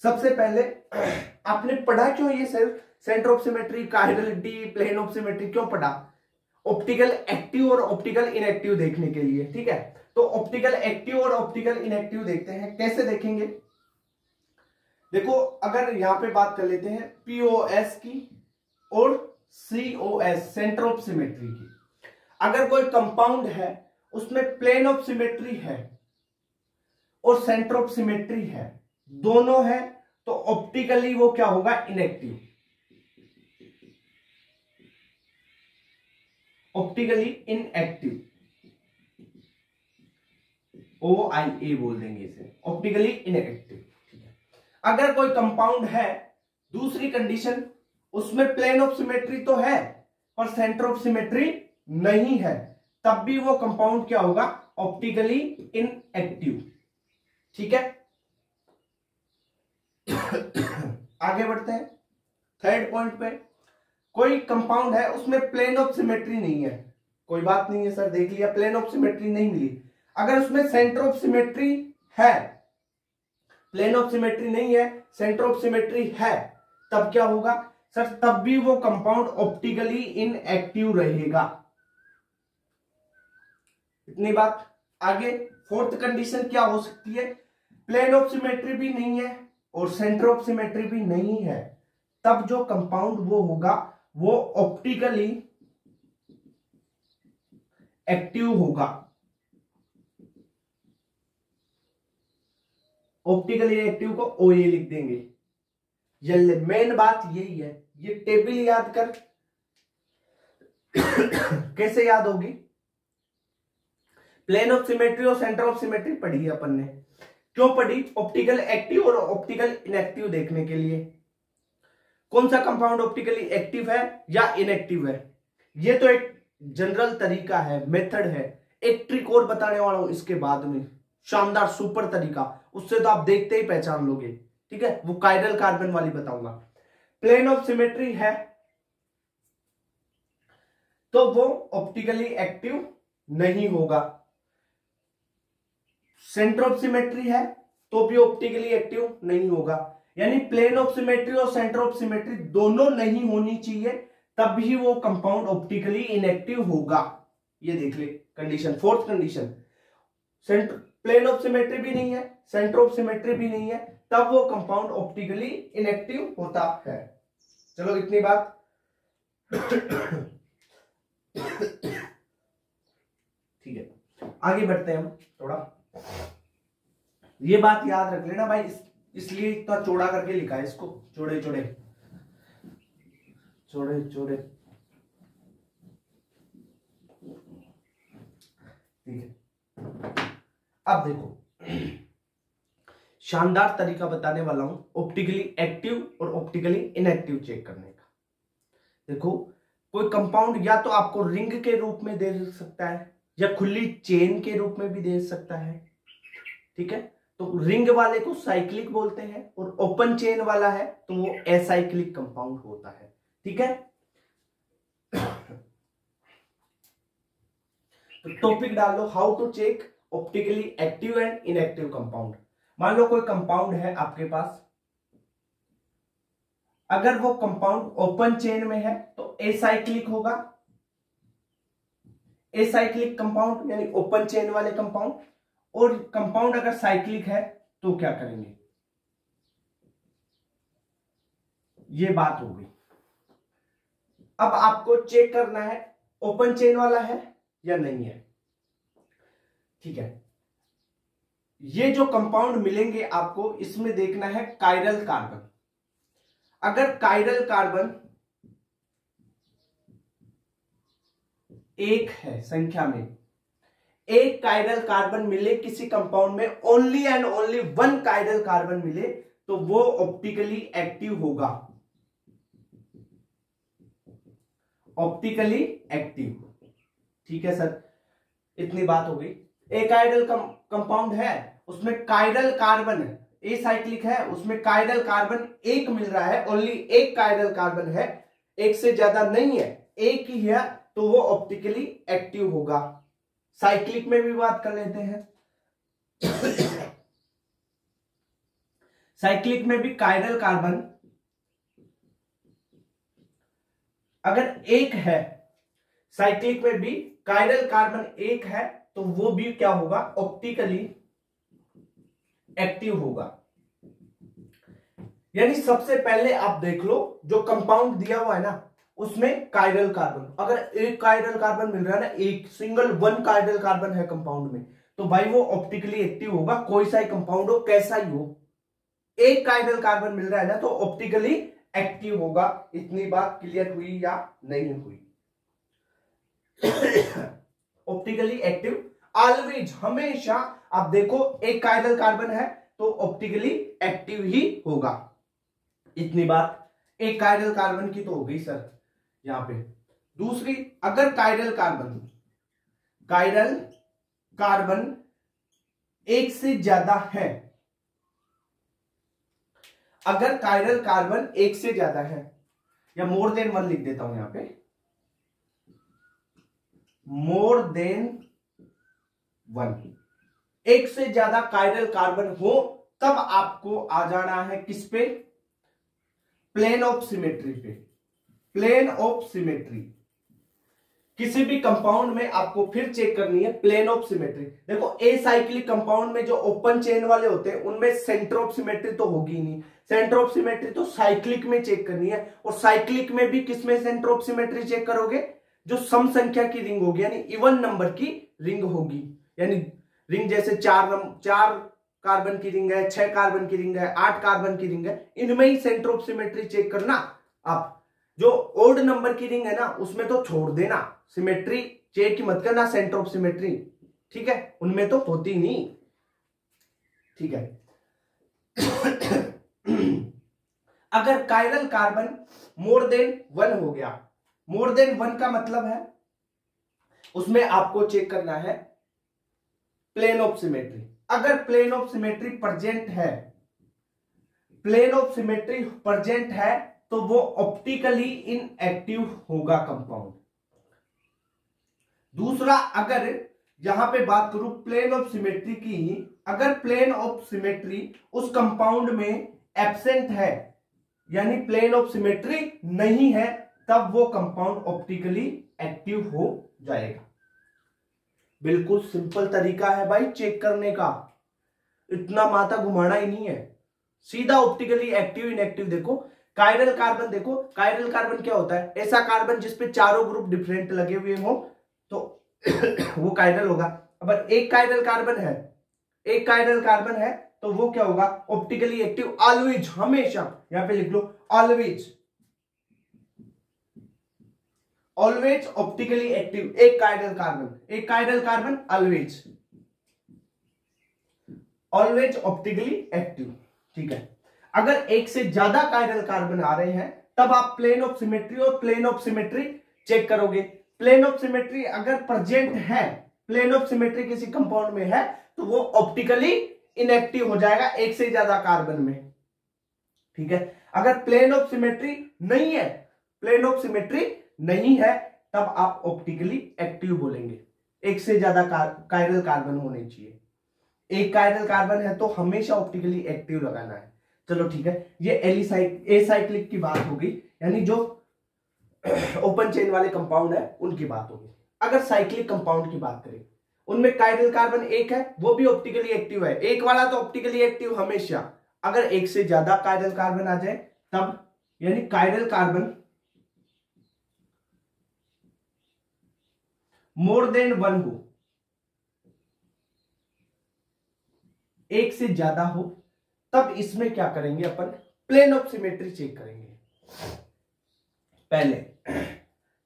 सबसे पहले आपने पढ़ा क्यों ये centre of symmetry, chiral D, plane of symmetry क्यों पढ़ा? ऑप्टिकल एक्टिव और ऑप्टिकल इनएक्टिव देखने के लिए, ठीक है। तो ऑप्टिकल एक्टिव और ऑप्टिकल इनएक्टिव देखते हैं, कैसे देखेंगे। देखो अगर यहां पे बात कर लेते हैं POS की और COS, सेंटर ऑफ सिमेट्री की। अगर कोई कंपाउंड है उसमें प्लेन ऑफ सिमेट्री है और सेंटर ऑफ सिमेट्री है, दोनों है, तो ऑप्टिकली वो क्या होगा, इनएक्टिव। ऑप्टिकली इनएक्टिव, OIA बोल देंगे इसे, ऑप्टिकली इनएक्टिव। अगर कोई कंपाउंड है, दूसरी कंडीशन, उसमें प्लेन ऑफ सिमेट्री तो है पर सेंटर ऑफ सिमेट्री नहीं है, तब भी वो कंपाउंड क्या होगा, ऑप्टिकली इनएक्टिव, ठीक है। आगे बढ़ते हैं थर्ड पॉइंट पे। कोई कंपाउंड है उसमें प्लेन ऑफ सिमेट्री नहीं है, कोई बात नहीं है सर, देख लिया प्लेन ऑफ सिमेट्री नहीं मिली। अगर उसमें सेंटर ऑफ सिमेट्री है, प्लेन ऑफ सिमेट्री नहीं है, सेंटर ऑफ सिमेट्री है, तब क्या होगा सर, तब भी वो कंपाउंड ऑप्टिकली इनएक्टिव रहेगा। इतनी बात। आगे फोर्थ कंडीशन क्या हो सकती है, प्लेन ऑफ सिमेट्री भी नहीं है और सेंटर ऑफ सिमेट्री भी नहीं है, तब जो कंपाउंड वो होगा वो ऑप्टिकली एक्टिव होगा। ऑप्टिकली एक्टिव को OA लिख देंगे। ये मेन बात यही है, ये टेबल याद कर। कैसे याद होगी, प्लेन ऑफ सिमेट्री और सेंटर ऑफ सिमेट्री पढ़ी है अपन ने, क्यों पढ़ी, ऑप्टिकल एक्टिव और ऑप्टिकल इनएक्टिव देखने के लिए। कौन सा कंपाउंड ऑप्टिकली एक्टिव है या इनएक्टिव है, ये तो एक जनरल तरीका है, मेथड है। एक ट्रिक और बताने वाला हूं इसके बाद में, शानदार सुपर तरीका, उससे तो आप देखते ही पहचान लोगे, ठीक है। वो कायरल कार्बन वाली बताऊंगा। प्लेन ऑफ सिमेट्री है तो वो ऑप्टिकली एक्टिव नहीं होगा, सेंटर ऑफ सिमेट्री है तो भी ऑप्टिकली एक्टिव नहीं होगा। यानी प्लेन ऑफ सिमेट्री और सेंटर ऑफ सिमेट्री दोनों नहीं होनी चाहिए, तब ही वो कंपाउंड ऑप्टिकली इनएक्टिव होगा। ये देख ले condition, fourth condition, centre plane of symmetry भी नहीं है, सेंटर ऑफ सिमेट्री भी नहीं है, तब वो कंपाउंड ऑप्टिकली इनएक्टिव होता है। चलो इतनी बात। ठीक है, आगे बढ़ते हैं हम थोड़ा। ये बात याद रख लेना भाई, इसलिए इतना चौड़ा करके लिखा है इसको, चौड़े चौड़े चौड़े चौड़े। ठीक है, अब देखो शानदार तरीका बताने वाला हूं ऑप्टिकली एक्टिव और ऑप्टिकली इनएक्टिव चेक करने का। देखो कोई कंपाउंड या तो आपको रिंग के रूप में दे सकता है या खुली चेन के रूप में भी दे सकता है। ठीक है, तो रिंग वाले को साइक्लिक बोलते हैं और ओपन चेन वाला है तो वो एसाइक्लिक कंपाउंड होता है। ठीक है, तो टॉपिक डाल लो, how to check optically active and inactive compound. मान लो कोई कंपाउंड है आपके पास, अगर वो कंपाउंड ओपन चेन में है तो एसाइक्लिक होगा, एसाइक्लिक कंपाउंड यानी ओपन चेन वाले कंपाउंड। और कंपाउंड अगर साइक्लिक है तो क्या करेंगे, ये बात होगी। अब आपको चेक करना है ओपन चेन वाला है या नहीं है। ठीक है, ये जो कंपाउंड मिलेंगे आपको, इसमें देखना है कायरल कार्बन। अगर कायरल कार्बन एक है संख्या में, एक कायरल कार्बन मिले किसी कंपाउंड में, only and only one chiral carbon मिले, तो वो ऑप्टिकली एक्टिव होगा, ऑप्टिकली एक्टिव। ठीक है सर, इतनी बात हो गई। एक कायरल कंपाउंड है, उसमें कायरल कार्बन है, ए साइक्लिक है, उसमें कायरल कार्बन एक मिल रहा है, ओनली एक कायरल कार्बन है, एक से ज्यादा नहीं है, एक ही है, तो वो ऑप्टिकली एक्टिव होगा। साइक्लिक में भी बात कर लेते हैं। साइक्लिक में भी कायरल कार्बन अगर एक है, साइक्लिक में भी कायरल कार्बन एक है, तो वो भी क्या होगा, ऑप्टिकली एक्टिव होगा। यानी सबसे पहले आप देख लो जो कंपाउंड दिया हुआ है ना, उसमें कायरल कार्बन, अगर एक कायरल कार्बन मिल रहा है ना, एक सिंगल वन कायरल कार्बन है कंपाउंड में, तो भाई वो ऑप्टिकली एक्टिव होगा, कोई सा ही कंपाउंड हो, कैसा ही हो। एक कायरल कार्बन मिल रहा है ना, तो ऑप्टिकली एक्टिव होगा। इतनी बात क्लियर हुई या नहीं हुई? ऑप्टिकली एक्टिव ऑलवेज, हमेशा आप देखो एक कायरल कार्बन है तो ऑप्टिकली एक्टिव ही होगा। इतनी बात एक कायरल कार्बन की तो हो गई सर यहां पे। दूसरी, अगर कायरल कार्बन एक से ज्यादा है, अगर कायरल कार्बन एक से ज्यादा है, या मोर देन वन लिख देता हूं यहां पे, मोर देन वन, एक से ज्यादा कायरल कार्बन हो, तब आपको आ जाना है किस पे, प्लेन ऑफ सिमेट्री पे। प्लेन ऑफ सिमेट्री किसी भी कंपाउंड में आपको फिर चेक करनी है प्लेन ऑफ सिमेट्री। देखो ए साइक्लिक कंपाउंड में जो ओपन चेन वाले होते हैं उनमें सेंटर ऑफ सिमेट्री तो होगी ही नहीं, सेंटर ऑफ सिमेट्री तो साइक्लिक में चेक करनी है। और साइक्लिक में भी किसमें सेंटर ऑफ सिमेट्री चेक करोगे, जो सम संख्या की रिंग होगी, यानी इवन नंबर की रिंग होगी। यानी रिंग जैसे चार कार्बन की रिंग है, 6 कार्बन की रिंग है, 8 कार्बन की रिंग है, इनमें ही सेंटर ऑफ सिमेट्री चेक करना। आप जो ओड नंबर की रिंग है ना, उसमें तो छोड़ देना, सिमेट्री चेक ही मत करना, सेंटर ऑफ सिमेट्री। ठीक है, उनमें तो होती नहीं। ठीक है। अगर chiral carbon more than one हो गया, मोर देन वन का मतलब है उसमें आपको चेक करना है प्लेन ऑफ सिमेट्री। अगर प्लेन ऑफ सिमेट्री प्रेजेंट है, प्लेन ऑफ सिमेट्री प्रेजेंट है, तो वो ऑप्टिकली इनएक्टिव होगा कंपाउंड। दूसरा, अगर यहां पे बात करूं प्लेन ऑफ सिमेट्री की, अगर प्लेन ऑफ सिमेट्री उस कंपाउंड में एब्सेंट है यानी प्लेन ऑफ सिमेट्री नहीं है, तब वो कंपाउंड ऑप्टिकली एक्टिव हो जाएगा। बिल्कुल सिंपल तरीका है भाई चेक करने का, इतना माथा घुमाना ही नहीं है, सीधा ऑप्टिकली एक्टिव इनएक्टिव। देखो कायरल कार्बन, देखो कायरल कार्बन क्या होता है, ऐसा कार्बन जिसपे चारों ग्रुप डिफरेंट लगे हुए हो तो वो कायरल होगा। अब एक कायरल कार्बन है, एक कायरल कार्बन है तो वो क्या होगा, ऑप्टिकली एक्टिव ऑलवेज, हमेशा। यहां पे लिख लो ऑलवेज, ऑलवेज ऑप्टिकली एक्टिव। एक कायरल कार्बन, एक chiral carbon always, always optically active. ठीक है, अगर एक से ज्यादा कायरल कार्बन आ रहे हैं तब आप प्लेन ऑफ सिमेट्री और प्लेन ऑफ सिमेट्री चेक करोगे। प्लेन ऑफ सिमेट्री अगर प्रेजेंट है, प्लेन ऑफ सिमेट्री किसी कंपाउंड में है तो वो ऑप्टिकली इनएक्टिव हो जाएगा एक से ज्यादा कार्बन में। ठीक है, अगर प्लेन ऑफ सिमेट्री नहीं है, प्लेन ऑफ सिमेट्री नहीं है तब आप ऑप्टिकली एक्टिव बोलेंगे। एक से ज्यादा कायरल कार्बन होने चाहिए, एक कायरल कार्बन है तो हमेशा ऑप्टिकली एक्टिव लगाना है। चलो ठीक है, ये एसाइक्लिक की बात होगी, यानी जो ओपन चेन वाले कंपाउंड है उनकी बात होगी। अगर साइक्लिक कंपाउंड की बात करें, उनमें कायरल कार्बन एक है, वो भी ऑप्टिकली एक्टिव है, एक वाला तो ऑप्टिकली एक्टिव हमेशा। अगर एक से ज्यादा कायरल कार्बन आ जाए तब, यानी chiral carbon more than one हो, एक से ज्यादा हो, तब इसमें क्या करेंगे अपन, प्लेन ऑफ सिमेट्री चेक करेंगे पहले।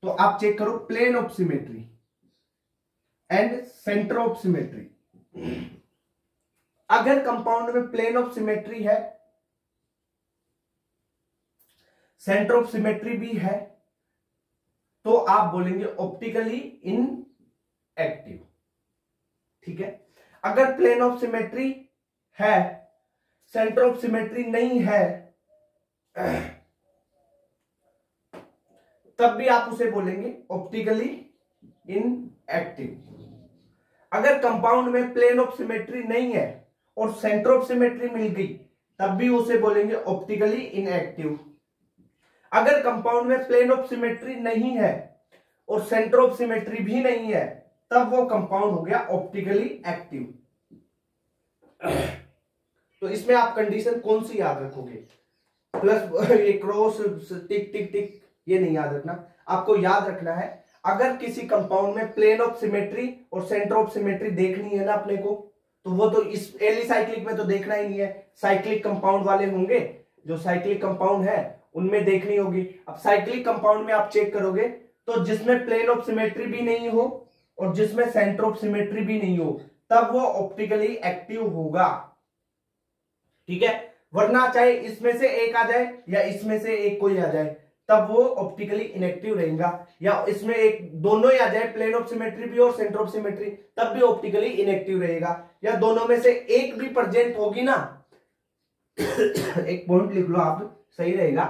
तो आप चेक करो plane of symmetry and centre of symmetry. अगर कंपाउंड में प्लेन ऑफ सिमेट्री है, सेंटर ऑफ सिमेट्री भी है, तो आप बोलेंगे ऑप्टिकली इनएक्टिव। ठीक है, अगर प्लेन ऑफ सिमेट्री है, सेंटर ऑफ सिमेट्री नहीं है, तब भी आप उसे बोलेंगे ऑप्टिकली इनएक्टिव। अगर कंपाउंड में प्लेन ऑफ सिमेट्री नहीं है और सेंटर ऑफ सिमेट्री मिल गई, तब भी उसे बोलेंगे ऑप्टिकली इनएक्टिव। अगर कंपाउंड में प्लेन ऑफ सिमेट्री नहीं है और सेंटर ऑफ सिमेट्री भी नहीं है, तब वो कंपाउंड हो गया ऑप्टिकली एक्टिव। तो इसमें आप कंडीशन कौन सी याद रखोगे, प्लस ये क्रॉस टिक टिक टिक ये नहीं याद रखना, आपको याद रखना है अगर किसी कंपाउंड में प्लेन ऑफ सिमेट्री और सेंटर ऑफ सिमेट्री देखनी है ना अपने को, तो वो तो इस एलिसाइक्लिक में तो देखना ही नहीं है, साइक्लिक कंपाउंड वाले होंगे, जो साइक्लिक कंपाउंड है उनमें देखनी होगी। अब साइक्लिक कंपाउंड में आप चेक करोगे तो जिसमें प्लेन ऑफ सिमेट्री भी नहीं हो और जिसमें सेंटर ऑफ सिमेट्री भी नहीं हो, तब वो ऑप्टिकली एक्टिव होगा। ठीक है, वरना चाहे इसमें से एक आ जाए या इसमें से एक कोई आ जाए, तब वो ऑप्टिकली इनएक्टिव रहेगा। या इसमें एक दोनों ही आ जाए, प्लेन ऑफ सिमेट्री भी और सेंटर ऑफ सिमेट्री, तब भी ऑप्टिकली इनएक्टिव रहेगा। या दोनों में से एक भी प्रेजेंट होगी ना एक पॉइंट लिख लो आप, सही रहेगा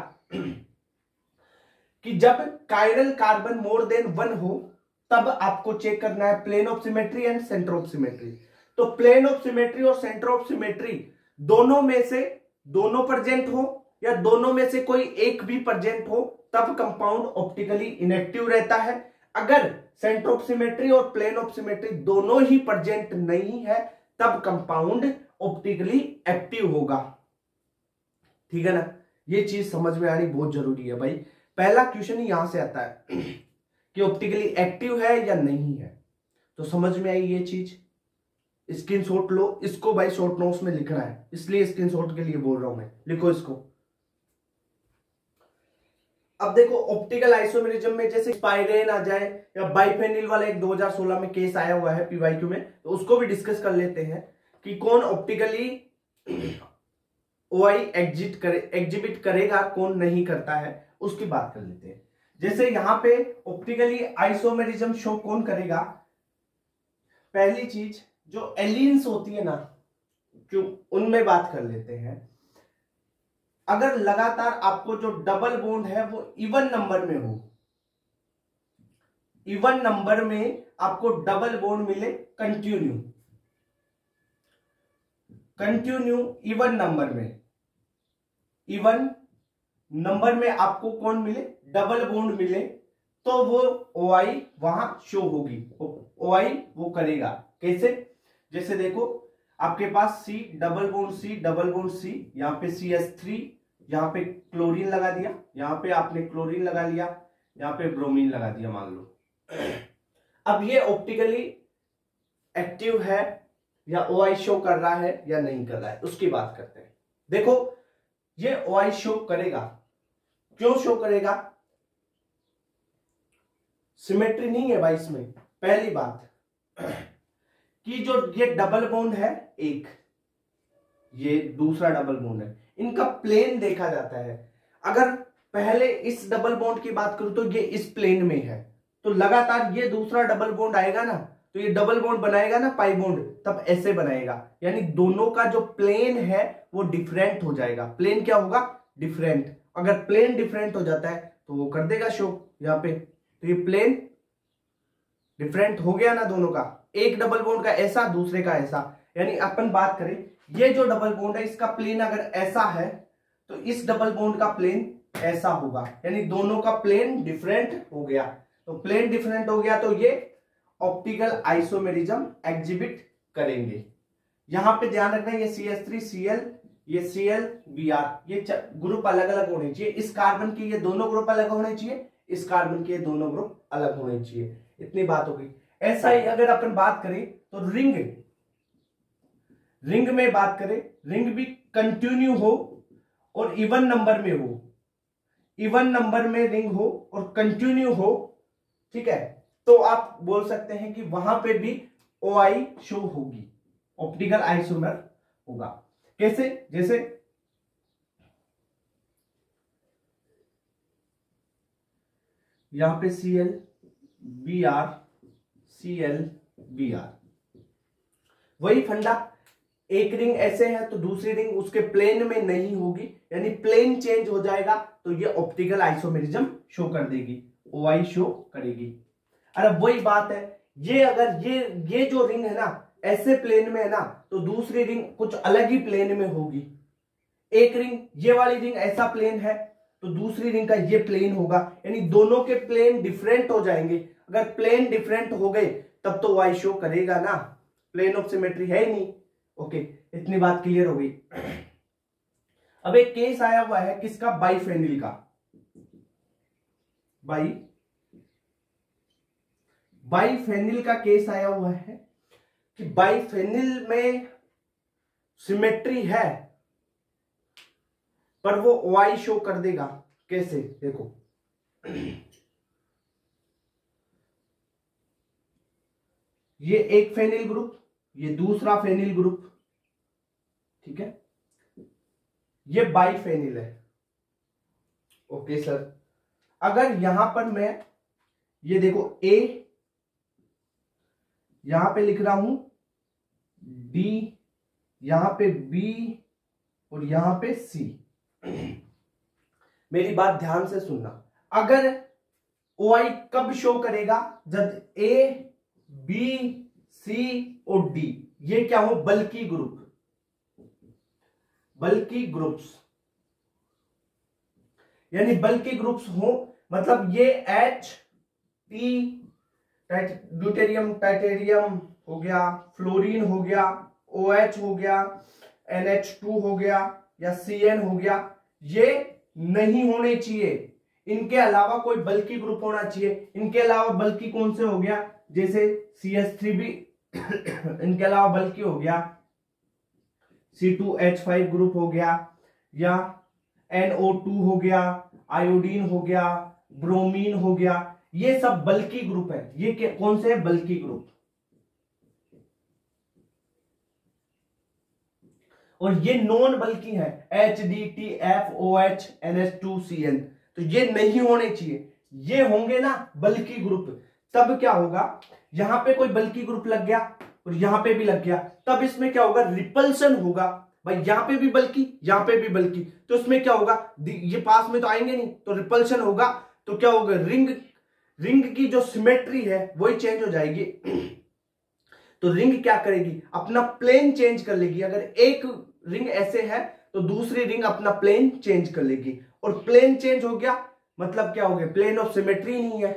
कि जब chiral carbon more than one हो, तब आपको चेक करना है plane of symmetry and centre of symmetry. तो प्लेन ऑफ सिमेट्री और सेंटर ऑफ सिमेट्री दोनों में से दोनों प्रेजेंट हो या दोनों में से कोई एक भी प्रेजेंट हो, तब कंपाउंड ऑप्टिकली इनएक्टिव रहता है। अगर सेंटर ऑफ सिमेट्री और प्लेन ऑफ सिमेट्री दोनों ही प्रेजेंट नहीं है, तब कंपाउंड ऑप्टिकली एक्टिव होगा। ठीक है ना, ये चीज समझ में आनी बहुत जरूरी है भाई। पहला क्वेश्चन ही यहां से आता है कि ऑप्टिकली एक्टिव है या नहीं है, तो समझ में आई ये चीज। स्क्रीनशॉट लो इसको भाई, शॉर्ट नोट्स में लिखना है, इसलिए स्क्रीनशॉट के लिए बोल रहा हूं मैं, लिखो इसको। अब देखो ऑप्टिकल आइसोमेरिज्म में जैसे स्पाइरेन आ जाए या बाइफेनिल वाला एक 2016 में केस आया हुआ है पीवाईक्यू में, तो उसको भी डिस्कस कर लेते हैं कि कौन ऑप्टिकली ओआई एग्जिबिट करेगा, कौन नहीं करता है, उसकी बात कर लेते हैं। जैसे यहां पे ऑप्टिकली आइसोमेरिज्म शो कौन करेगा, पहली चीज जो एलिन्स होती है ना, क्यों उनमें बात कर लेते हैं। अगर लगातार आपको जो डबल बॉन्ड है वो इवन नंबर में हो, इवन नंबर में आपको डबल बॉन्ड मिले कंटिन्यू इवन नंबर में, इवन नंबर में आपको कौन मिले, डबल बॉन्ड मिले, तो वो OI वहां शो होगी, OI वो करेगा। कैसे, जैसे देखो आपके पास C डबल बॉन्ड C, यहाँ पे CH3, यहाँ पे क्लोरीन लगा दिया, यहाँ पे आपने क्लोरीन लगा लिया, यहाँ पे ब्रोमीन लगा दिया मान लो। अब ये ऑप्टिकली एक्टिव है या OI शो कर रहा है या नहीं कर रहा है, उसकी बात करते हैं। देखो ये OI शो करेगा, क्यों शो करेगा, सिमेट्री नहीं है भाई इसमें। पहली बात कि जो ये डबल बॉन्ड है एक, ये दूसरा डबल बॉन्ड है, इनका प्लेन देखा जाता है। अगर पहले इस डबल बॉन्ड की बात करूं तो ये इस प्लेन में है, तो लगातार ये दूसरा डबल बॉन्ड आएगा ना, तो ये डबल बॉन्ड बनाएगा ना पाई बॉन्ड, तब ऐसे बनाएगा, यानी दोनों का जो प्लेन है वो डिफरेंट हो जाएगा। प्लेन क्या होगा, डिफरेंट। अगर प्लेन डिफरेंट हो जाता है तो वो कर देगा शो यहाँ पे, तो ये प्लेन डिफरेंट हो गया ना दोनों का, एक डबल बॉन्ड का ऐसा, दूसरे का ऐसा। यानी अपन बात करें, ये जो डबल बॉन्ड है इसका प्लेन अगर ऐसा है तो इस डबल बॉन्ड का प्लेन ऐसा होगा, यानी दोनों का प्लेन डिफरेंट हो गया। तो प्लेन डिफरेंट हो गया तो ये ऑप्टिकल आइसोमेरिज्म एग्जिबिट करेंगे। यहां पे ध्यान रखना, ये CH3 Cl, ये Cl Br, ये ग्रुप अलग अलग होने चाहिए। इस कार्बन के ये दोनों ग्रुप अलग होने चाहिए, इस कार्बन के दोनों ग्रुप अलग होने चाहिए। इतनी बात हो गई। ऐसा ही अगर अपन बात करें तो रिंग में बात करें, रिंग भी कंटिन्यू हो और इवन नंबर में हो, इवन नंबर में रिंग हो और कंटिन्यू हो, ठीक है, तो आप बोल सकते हैं कि वहां पे भी OI शो होगी, ऑप्टिकल आइसोमर होगा। कैसे, जैसे यहां पे Cl Br Cl Br, वही फंडा, एक रिंग ऐसे है तो दूसरी रिंग उसके प्लेन में नहीं होगी, यानी प्लेन चेंज हो जाएगा तो ये ऑप्टिकल आइसोमेरिज्म शो कर देगी, OI शो करेगी। अरे वही बात है, ये अगर ये जो रिंग है ना ऐसे प्लेन में है ना, तो दूसरी रिंग कुछ अलग ही प्लेन में होगी। एक रिंग, ये वाली रिंग ऐसा प्लेन है तो दूसरी रिंग का ये प्लेन होगा, यानी दोनों के प्लेन डिफरेंट हो जाएंगे। अगर प्लेन डिफरेंट हो गए तब तो OI शो करेगा ना, प्लेन ऑफ सिमेट्री है ही नहीं। ओके, इतनी बात क्लियर हो गई। अब एक केस आया हुआ है किसका, बाइफेनिल का। बाइफेनिल का केस आया हुआ है कि बाइफेनिल में सिमेट्री है पर वो OI शो कर देगा। कैसे, देखो ये एक फेनिल ग्रुप, ये दूसरा फेनिल ग्रुप, ठीक है, ये बाइफेनिल है। ओके सर, अगर यहां पर मैं ये देखो A, यहां पे लिख रहा हूं D, यहां पे B और यहां पे C, मेरी बात ध्यान से सुनना। अगर OI कब शो करेगा, जब A, B, C और D ये क्या हो, बल्कि ग्रुप, बल्कि ग्रुप्स, यानी बल्कि ग्रुप्स हो, मतलब ये H, T, ड्यूटेरियम टाइटेरियम हो गया, फ्लोरीन हो गया, OH हो गया, NH2 हो गया या CN हो गया, ये नहीं होने चाहिए। इनके अलावा कोई बल्कि ग्रुप होना चाहिए। इनके अलावा बल्कि कौन से हो गया, जैसे CH3 भी इनके अलावा बल्कि हो गया, C2H5 ग्रुप हो गया, या NO2 हो गया, आयोडीन हो गया, ब्रोमीन हो गया, ये सब बल्कि ग्रुप है। ये कौन से है, बल्कि ग्रुप। और ये नॉन बल्कि है, HDTF, OH, NH2, CN, तो ये नहीं होने चाहिए। ये होंगे ना बल्कि ग्रुप, तब क्या होगा, यहां पे कोई बल्कि ग्रुप लग गया और यहां पे भी लग गया, तब इसमें क्या होगा, रिपल्सन होगा। भाई यहां पे भी बल्कि, यहां पे भी बल्कि, तो इसमें क्या होगा, ये पास में तो आएंगे नहीं, तो रिपल्सन होगा, तो क्या होगा, रिंग की जो सिमेट्री है वही चेंज हो जाएगी। तो रिंग क्या करेगी, अपना प्लेन चेंज कर लेगी। अगर एक रिंग ऐसे है तो दूसरी रिंग अपना प्लेन चेंज कर लेगी, और प्लेन चेंज हो गया मतलब क्या हो गया, प्लेन ऑफ सिमेट्री नहीं है,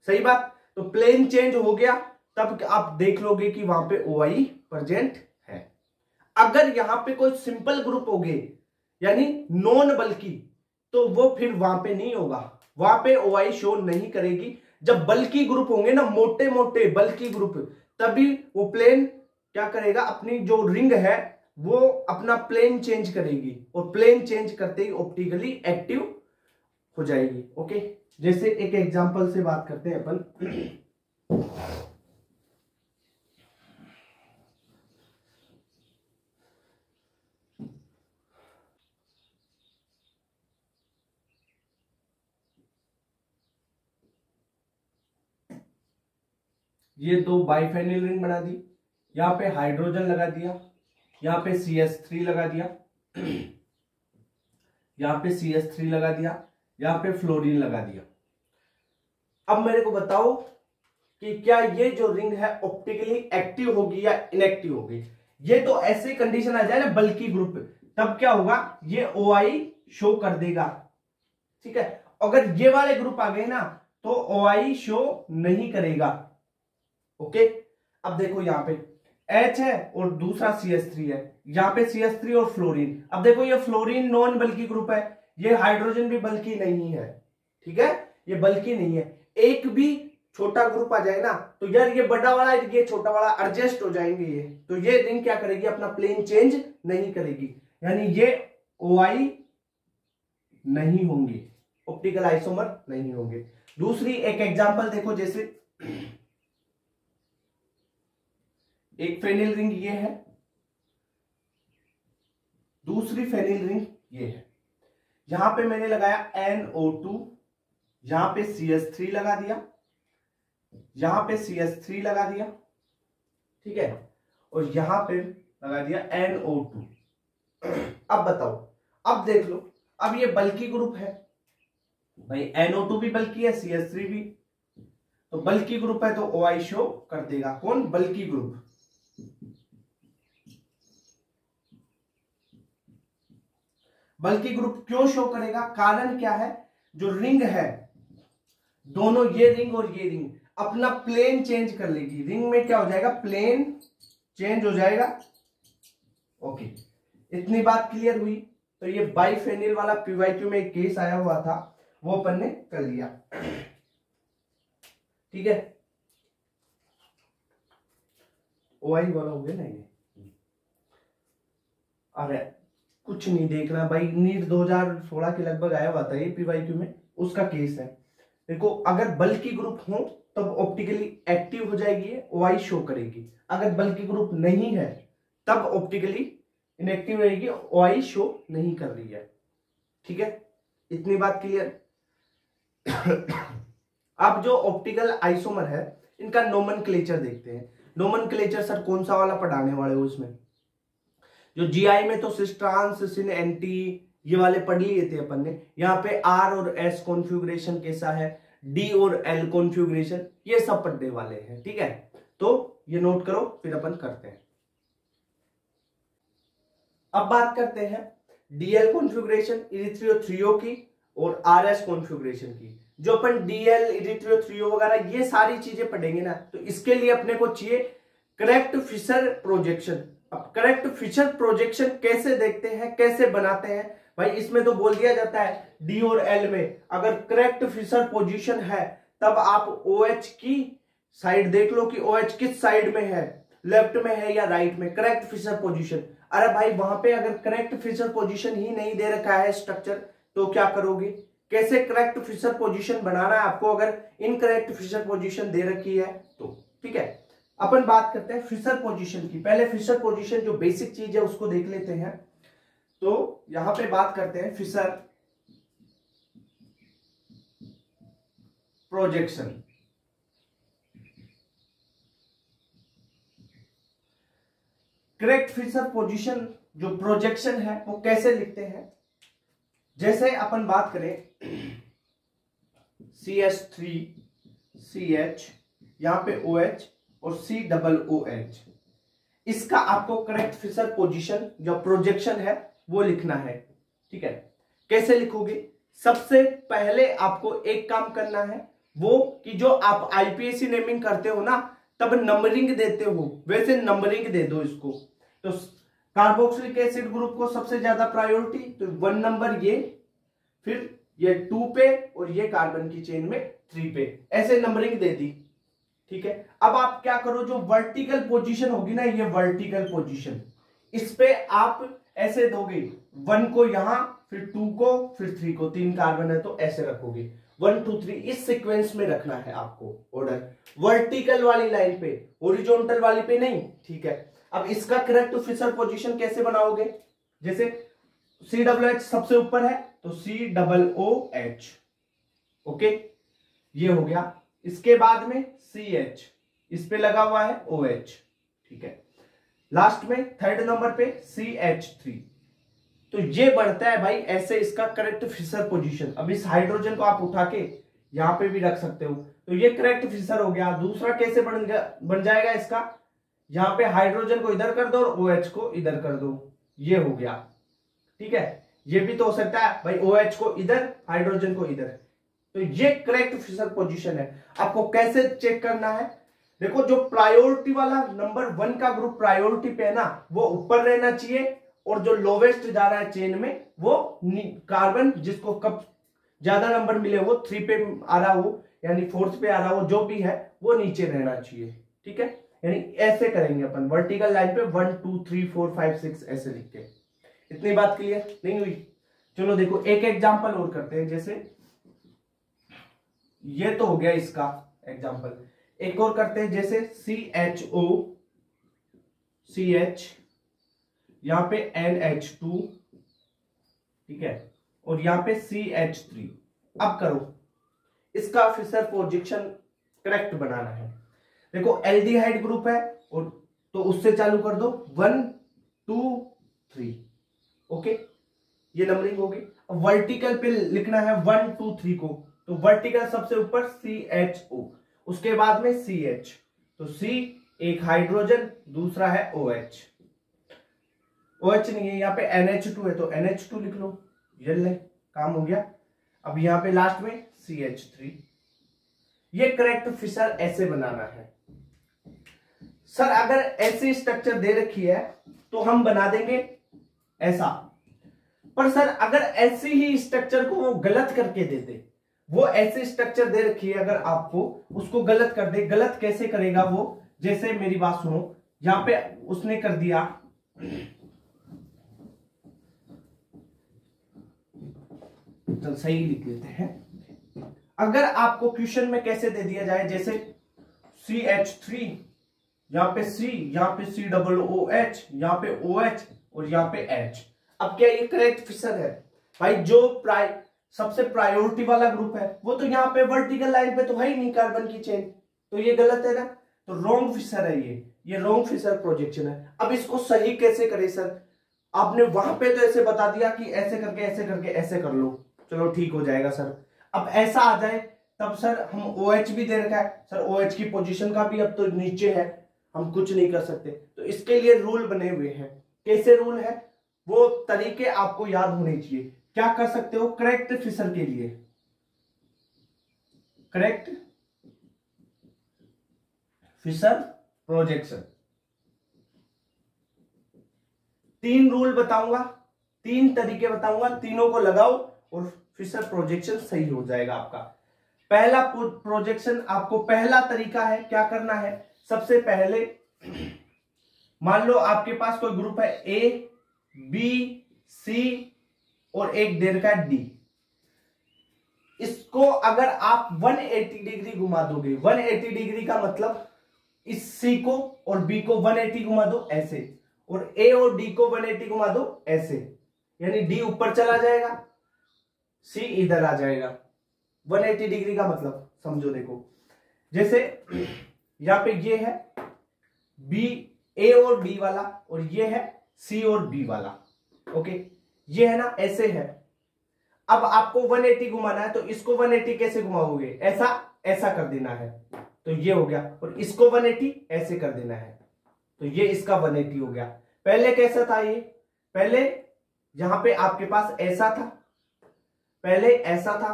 सही बात। तो प्लेन चेंज हो गया तब आप देख लोगे कि वहां पे OI प्रेजेंट है। अगर यहां पे कोई सिंपल ग्रुप हो गए यानी नॉन बल्कि, तो वो फिर वहां पे नहीं होगा, वहां पे OI शो नहीं करेगी। जब बल्कि ग्रुप होंगे ना, मोटे मोटे बल्कि ग्रुप, तभी वो प्लेन क्या करेगा, अपनी जो रिंग है वो अपना प्लेन चेंज करेगी, और प्लेन चेंज करते ही ऑप्टिकली एक्टिव हो जाएगी। ओके, जैसे एक एग्जांपल से बात करते हैं अपन। ये दो बाइफेनिल रिंग बना दी, यहां पे हाइड्रोजन लगा दिया, यहां पे CH3 लगा दिया, यहां पे CH3 लगा दिया, यहां पे फ्लोरीन लगा दिया। अब मेरे को बताओ कि क्या ये जो रिंग है ऑप्टिकली एक्टिव होगी या इनएक्टिव होगी। ये तो ऐसे कंडीशन आ जाए ना बल्कि ग्रुप, तब क्या होगा, ये OI शो कर देगा, ठीक है। अगर ये वाले ग्रुप आ गए ना तो OI शो नहीं करेगा। ओके, अब देखो यहां पे H है और दूसरा CH3 है, यहां पे CH3 और फ्लोरीन। अब देखो ये फ्लोरीन नॉन बल्कि ग्रुप है, ये हाइड्रोजन भी बल्कि नहीं है, ठीक है, ये बल्कि नहीं है। एक भी छोटा ग्रुप आ जाए ना तो यार ये बड़ा वाला ये छोटा वाला एडजस्ट हो जाएंगे ये, तो ये रिंग क्या करेगी, अपना प्लेन चेंज नहीं करेगी, यानी ये OI नहीं होंगे, ऑप्टिकल आइसोमर नहीं होंगे। दूसरी एक एग्जांपल देखो, जैसे एक फेनिल रिंग ये है, दूसरी फेनिल रिंग ये है, यहां पे मैंने लगाया NO2, यहां पे CH3 लगा दिया, यहां पे CH3 लगा दिया, ठीक है, और यहां पे लगा दिया NO2। अब बताओ, अब देख लो, अब ये बल्कि ग्रुप है भाई, NO2 भी बल्कि है, CH3 भी, तो बल्कि ग्रुप है तो OI शो कर देगा। कौन, बल्कि ग्रुप। बल्कि ग्रुप क्यों शो करेगा, कारण क्या है, जो रिंग है दोनों, ये रिंग और ये रिंग अपना प्लेन चेंज कर लेगी, रिंग में क्या हो जाएगा, प्लेन चेंज हो जाएगा। ओके, इतनी बात क्लियर हुई। तो ये बाइफेनिल वाला PYQ में एक केस आया हुआ था, वो अपन ने कर लिया, ठीक है। OI वाला हो गया ना ये, अरे कुछ नहीं देखना भाई, नीट 2016 के लगभग आया हुआ था ये PYQ में, उसका केस है। देखो, अगर बल्कि ग्रुप हो तब ऑप्टिकली एक्टिव हो जाएगी, OI शो करेगी। अगर बल्कि ग्रुप नहीं है तब ऑप्टिकली इनएक्टिव रहेगी, OI शो नहीं कर रही है, ठीक है, इतनी बात क्लियर। अब जो ऑप्टिकल आइसोमर है इनका नोमेनक्लेचर देखते हैं। नोमेनक्लेचर सर कौन सा वाला पढ़ाने वाले हो इसमें, जो GI में तो सिस ट्रांस सिन एंटी ये वाले पढ़ लिए थे अपन ने, यहाँ पे R और S कॉन्फ़िगरेशन कैसा है, D और L कॉन्फ़िगरेशन, ये सब पढ़ने वाले हैं, ठीक है। तो ये नोट करो, फिर अपन करते हैं। अब बात करते हैं DL कॉन्फ़िगरेशन इरिथ्रियोथ्रियो की और RS कॉन्फ़िगरेशन की। जो अपन DL इरिथ्रियोथ्रियो वगैरह ये सारी चीजें पढ़ेंगे ना, तो इसके लिए अपने को चाहिए करेक्ट फिशर प्रोजेक्शन। अब करेक्ट फिशर प्रोजेक्शन कैसे देखते हैं, कैसे बनाते हैं भाई, इसमें तो बोल दिया जाता है D और L में अगर करेक्ट फिशर पोजीशन है तब आप OH की साइड देख लो कि OH किस साइड में है, लेफ्ट में है या राइट में, करेक्ट फिशर पोजीशन। अरे भाई वहां पे अगर करेक्ट फिशर पोजीशन ही नहीं दे रखा है स्ट्रक्चर, तो क्या करोगे, कैसे करेक्ट फिशर पोजीशन बनाना है आपको, अगर इनकरेक्ट फिशर पोजीशन दे रखी है तो, ठीक है। अपन बात करते हैं फिशर पोजीशन की। पहले फिशर पोजीशन जो बेसिक चीज है उसको देख लेते हैं। तो यहां पे बात करते हैं Fischer projection. Correct Fischer position जो प्रोजेक्शन है वो कैसे लिखते हैं, जैसे अपन बात करें CH3 CH, यहां पे OH और COOH, इसका आपको करेक्ट फिशर पोजीशन जो प्रोजेक्शन है वो लिखना है। ठीक है, कैसे लिखोगे? सबसे पहले आपको एक काम करना है, वो कि जो आप आईपीएससी नेमिंग करते हो ना, तब नंबरिंग देते हो, वैसे नंबरिंग दे दो इसको। तो कार्बोक्सिलिक एसिड ग्रुप को सबसे ज्यादा प्रायोरिटी, तो 1 नंबर ये, फिर ये 2 पे, और ये कार्बन की चेन में 3 पे, ऐसे नंबरिंग दे दी। ठीक है, अब आप क्या करो, जो वर्टिकल पोजीशन होगी ना, ये वर्टिकल पोजीशन, इस पे आप ऐसे दोगे, 1 को यहां, फिर 2 को, फिर 3 को, 3 कार्बन है तो ऐसे रखोगे, 1 2 3 इस सीक्वेंस में रखना है आपको ऑर्डर, वर्टिकल वाली लाइन पे, हॉरिजॉन्टल वाली पे नहीं। ठीक है, अब इसका करेक्ट फिशर पोजीशन कैसे बनाओगे? जैसे COOH सबसे ऊपर है तो COOH, ओके, ये हो गया। इसके बाद में CH, इस पे लगा हुआ है OH। ठीक है, लास्ट में 3rd नंबर पे CH3। तो ये बढ़ता है भाई ऐसे इसका करेक्ट फिशर पोजीशन। अब इस हाइड्रोजन को आप उठा के यहां पे भी रख सकते हो, तो ये करेक्ट फिशर हो गया। दूसरा कैसे बन जाएगा इसका, यहां पे हाइड्रोजन को इधर कर दो और OH को इधर कर दो, ये हो गया। ठीक है, ये भी तो हो सकता है भाई, OH को इधर, हाइड्रोजन को इधर, तो ये करेक्ट फिशर पोजीशन है। आपको कैसे चेक करना है? देखो, जो प्रायोरिटी वाला नंबर 1 का ग्रुप प्रायोरिटी पे है ना, वो ऊपर रहना चाहिए, और जो लोवेस्ट जा रहा है चेन में, वो कार्बन जिसको कब ज्यादा नंबर मिले, वो 3 पे आ रहा हो, यानी 4th पे आ रहा हो, जो भी है वो नीचे रहना चाहिए। ठीक है, यानी ऐसे करेंगे अपन वर्टिकल लाइन पे 1 2 3 4 5 6 ऐसे लिख के। इतनी बात क्लियर नहीं हुई? चलो देखो एक एग्जांपल और करते हैं। जैसे ये तो हो गया इसका एग्जांपल, एक और करते हैं। जैसे CHO, CH, यहां पे NH2, ठीक है, और यहां पे CH3। अब करो, इसका फिशर पोजीशन करेक्ट बनाना है। देखो एल्डिहाइड ग्रुप है, और तो उससे चालू कर दो 1 2 3, ओके, ये नंबरिंग होगी। अब वर्टिकल पे लिखना है 1 2 3 को, तो वर्टिकल सबसे ऊपर CHO, उसके बाद में CH, तो C एक हाइड्रोजन, दूसरा है OH। OH नहीं है, यहाँ पे NH2 है तो NH2 लिख लो, ये ले, काम हो गया। अब यहाँ पे लास्ट में CH3। ये करेक्ट फिशर ऐसे बनाना है। सर अगर ऐसी स्ट्रक्चर दे रखी है तो हम बना देंगे ऐसा, पर सर अगर ऐसी ही स्ट्रक्चर को वो गलत करके दे दे, वो ऐसी स्ट्रक्चर दे रखी है अगर आपको, उसको गलत कर दे, गलत कैसे करेगा वो? जैसे मेरी बात सुनो, यहां पे उसने कर दिया, चल सही लिख लेते हैं। अगर आपको क्वेश्चन में कैसे दे दिया जाए, जैसे CH3, यहां पे C, यहां पे COOH, यहां पे OH, और यहां पे H। अब क्या ये करेक्ट फिशर है? भाई जो सबसे प्रायोरिटी वाला ग्रुप है, वो तो यहाँ पे वर्टिकल लाइन पे तो है ही नहीं कार्बन की चेन, तो ये गलत है ना, तो रॉन्ग फिशर है ये रॉन्ग फिशर प्रोजेक्शन है। अब इसको सही कैसे करें सर? आपने वहां पे तो ऐसे बता दिया कि ऐसे करके ऐसे करके ऐसे कर लो, चलो ठीक हो जाएगा सर। अब ऐसा आ जाए तब सर हम OH भी दे रखा है, सर OH की पोजीशन का भी अब तो नीचे है, हम कुछ नहीं कर सकते। तो इसके लिए रूल बने हुए हैं। कैसे रूल है? वो तरीके आपको याद होने चाहिए। क्या कर सकते हो करेक्ट फिशर के लिए? करेक्ट फिशर प्रोजेक्शन 3 रूल बताऊंगा, 3 तरीके बताऊंगा, तीनों को लगाओ और फिशर प्रोजेक्शन सही हो जाएगा आपका। पहला प्रोजेक्शन, आपको पहला तरीका है, क्या करना है? सबसे पहले मान लो आपके पास कोई ग्रुप है A, B, C और एक दे रखा है D। इसको अगर आप 180 डिग्री घुमा दोगे, 180 डिग्री का मतलब इस C को और B को 180 घुमा दो ऐसे, और A और D को 180 घुमा दो ऐसे, यानी D ऊपर चला जाएगा, C इधर आ जाएगा। 180 डिग्री का मतलब समझो, देखो जैसे यहां पे ये है B, A और B वाला, और ये है C और B वाला, ओके, ये है ना, ऐसे है। अब आपको 180 घुमाना है, तो इसको 180 कैसे घुमाओगे? ऐसा ऐसा कर देना है, तो ये हो गया, और इसको 180 ऐसे कर देना है, तो ये इसका 180 हो गया। पहले कैसा था ये? पहले यहां पे आपके पास ऐसा था, पहले ऐसा था,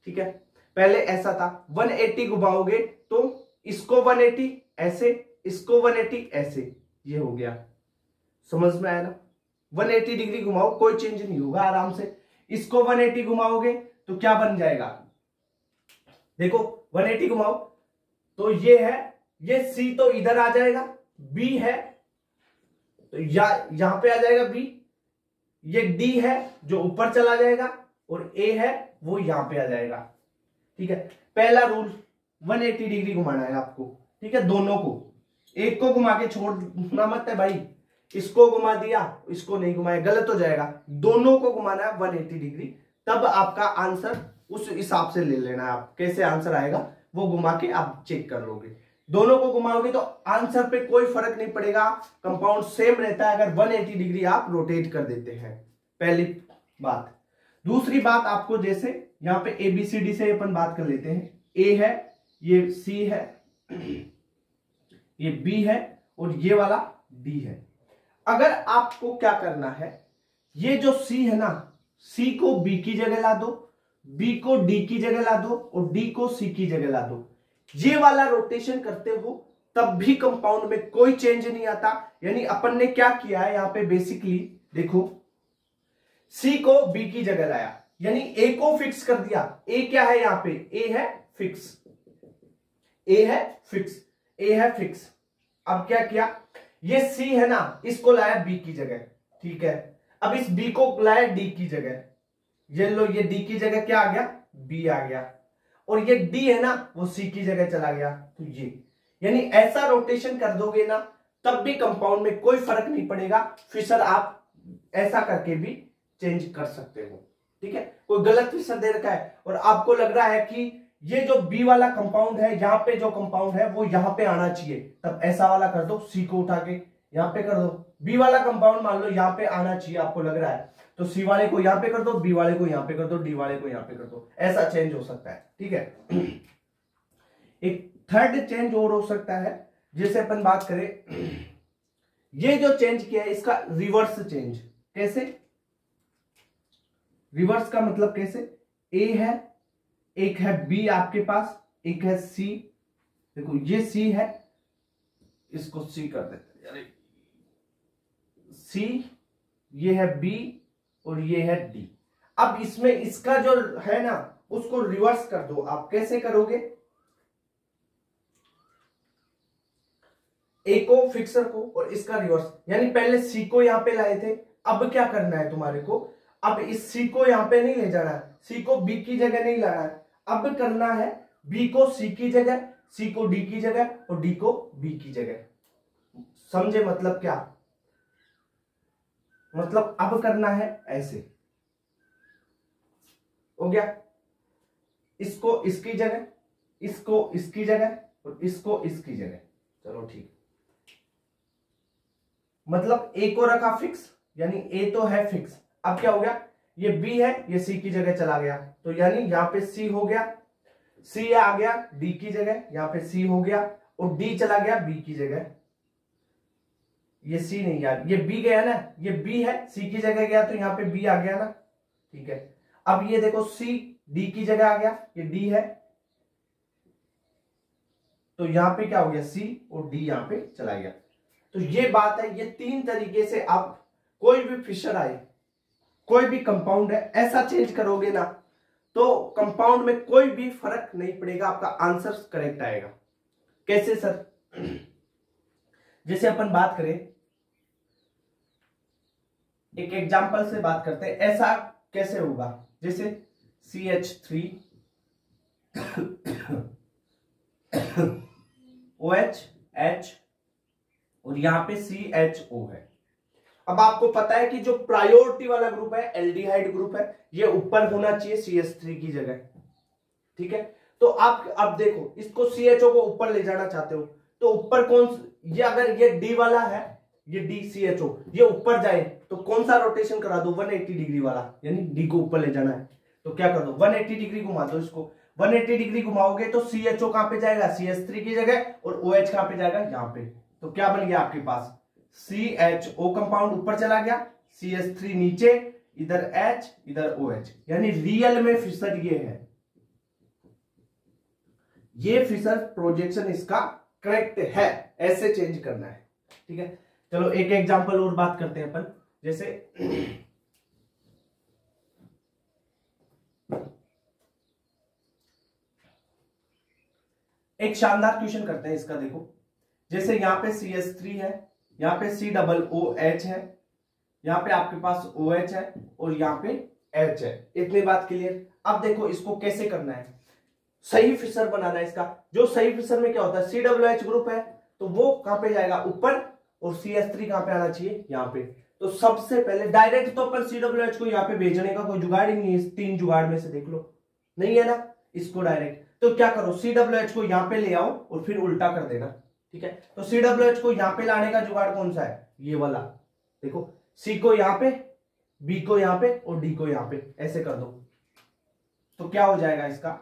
ठीक है, पहले ऐसा था। 180 घुमाओगे तो इसको 180 ऐसे, इसको 180 ऐसे, ये हो गया। समझ में आया ना? 180 डिग्री घुमाओ, कोई चेंज नहीं होगा, आराम से। इसको 180 घुमाओगे तो क्या बन जाएगा, देखो 180 घुमाओ तो ये है, ये C तो इधर आ जाएगा, B है तो यहां पे आ जाएगा B, ये D है जो ऊपर चला जाएगा, और A है वो यहां पे आ जाएगा। ठीक है, पहला रूल 180 डिग्री घुमाना है आपको, ठीक है, दोनों को, एक को घुमा के छोड़ना मत है भाई, इसको घुमा दिया इसको नहीं घुमाया, गलत हो जाएगा। दोनों को घुमाना है 180 डिग्री, तब आपका आंसर उस हिसाब से ले लेना है। आप कैसे आंसर आएगा वो घुमा के आप चेक कर लोगे। दोनों को घुमाओगे तो आंसर पे कोई फर्क नहीं पड़ेगा, कंपाउंड सेम रहता है अगर 180 डिग्री आप रोटेट कर देते हैं। पहली बात। दूसरी बात आपको, जैसे यहां पे ABCD से अपन बात कर लेते हैं, A है, ये C है, ये B है, और ये वाला D है। अगर आपको क्या करना है, ये जो C है ना, C को B की जगह ला दो, B को D की जगह ला दो, और D को C की जगह ला दो। ये वाला रोटेशन करते हो तब भी कंपाउंड में कोई चेंज नहीं आता। यानी अपन ने क्या किया है यहां पे, बेसिकली देखो, C को B की जगह लाया, यानी A को फिक्स कर दिया। A क्या है यहां पे, A है फिक्स, A है फिक्स, A है फिक्स। अब क्या किया, ये C है ना, इसको लाया B की जगह, ठीक है। अब इस B को लाया D की जगह, ये लो, ये D की जगह क्या आ गया, B आ गया, और ये D है ना वो C की जगह चला गया। तो ये, यानी ऐसा रोटेशन कर दोगे ना तब भी कंपाउंड में कोई फर्क नहीं पड़ेगा। फिशर आप ऐसा करके भी चेंज कर सकते हो, ठीक है। कोई गलत फिशर दे रखा है और आपको लग रहा है कि ये जो B वाला कंपाउंड है, यहाँ पे जो कंपाउंड है वो यहाँ पे आना चाहिए, तब ऐसा वाला कर दो, C को उठा के यहाँ पे कर दो। B वाला कंपाउंड मान लो यहाँ पे आना चाहिए, आपको लग रहा है, तो C वाले को यहाँ पे कर दो, B वाले को यहाँ पे कर दो, D वाले को यहाँ पे कर दो, ऐसा चेंज हो सकता है, ठीक है। एक थर्ड चेंज और हो सकता है, जैसे अपन बात करें, ये जो चेंज किया है इसका रिवर्स चेंज। कैसे रिवर्स का मतलब, कैसे, A है, एक है B आपके पास, एक है C, देखो ये C है, इसको C कर देते हैं, C, ये है B और ये है D। अब इसमें इसका जो है ना उसको रिवर्स कर दो। आप कैसे करोगे, A को, फिक्सर को, और इसका रिवर्स, यानी पहले C को यहां पे लाए थे, अब क्या करना है तुम्हारे को, अब इस C को यहां पे नहीं ले जाना है, C को B की जगह नहीं लाना है, अब करना है B को C की जगह, C को D की जगह, और D को B की जगह। समझे मतलब क्या, मतलब अब करना है ऐसे, हो गया, इसको इसकी जगह, इसको इसकी जगह, और इसको इसकी जगह। चलो ठीक, मतलब A को रखा फिक्स, यानी A तो है फिक्स। अब क्या हो गया, ये B है, ये C की जगह चला गया, तो यानी यहां पे C हो गया, C आ गया D की जगह, यहां पे C हो गया, और D चला गया B की जगह। ये C नहीं यार, ये B गया ना, ये B है, C की जगह गया, तो यहां पे B आ गया ना, ठीक है। अब ये देखो C D की जगह आ गया, ये D है, तो यहां पे क्या हो गया, C और D यहां पे चला गया। तो ये बात है, ये तीन तरीके से आप कोई भी फिशर आए, कोई भी कंपाउंड है, ऐसा चेंज करोगे ना तो कंपाउंड में कोई भी फर्क नहीं पड़ेगा, आपका आंसर करेक्ट आएगा। कैसे सर, जैसे अपन बात करें, एक एग्जांपल से बात करते हैं, ऐसा कैसे होगा, जैसे CH3 OH H और यहां पे CHO है। अब आपको पता है कि जो प्रायोरिटी वाला ग्रुप है, एल्डिहाइड ग्रुप है, ये ऊपर होना चाहिए CH3 की जगह, ठीक है। तो आप अब देखो, इसको CHO को ऊपर ले जाना चाहते हो, तो ऊपर कौन, ये अगर ये D वाला है, ये DCHO, ये ऊपर जाए तो कौन सा रोटेशन करा दो, 180 डिग्री वाला, यानी D को ऊपर ले जाना है, तो क्या कर दो, 180 डिग्री घुमा दो इसको। 180 डिग्री घुमाओगे तो CHO कहां पे जाएगा, CH3 की जगह, और OH कहां पे जाएगा, यहां पे। तो क्या बन गया आपके पास, CHO कंपाउंड ऊपर चला गया, CH3 नीचे, इधर H, इधर OH, यानी रियल में फिशर ये है। ये फिशर प्रोजेक्शन इसका करेक्ट है, ऐसे चेंज करना है। ठीक है, चलो एक एग्जांपल और बात करते हैं अपन। जैसे एक शानदार क्वेश्चन करते हैं इसका, देखो जैसे यहाँ पे CH3 है, यहाँ पे COOH है, यहाँ पे आपके पास OH है और यहाँ पे H है। इतनी बात क्लियर। अब देखो इसको कैसे करना है, सही फिशर बनाना है इसका। जो सही फिशर में क्या होता है, COOH ग्रुप है तो वो कहां पे जाएगा, ऊपर, और CH3 कहां पे आना चाहिए, यहाँ पे। तो सबसे पहले डायरेक्ट तो अपन COOH को यहाँ पे भेजने का कोई जुगाड़ ही नहीं है, इस 3 जुगाड़ में से देख लो, नहीं है ना इसको डायरेक्ट। तो क्या करो, COOH को यहाँ पे ले आओ और फिर उल्टा कर देना। ठीक है, तो COOH को यहाँ पे लाने का जुगाड़ कौन सा है, ये वाला। देखो C को यहाँ पे, B को यहाँ पे और D को यहाँ पे, ऐसे कर दो। तो क्या हो जाएगा इसका,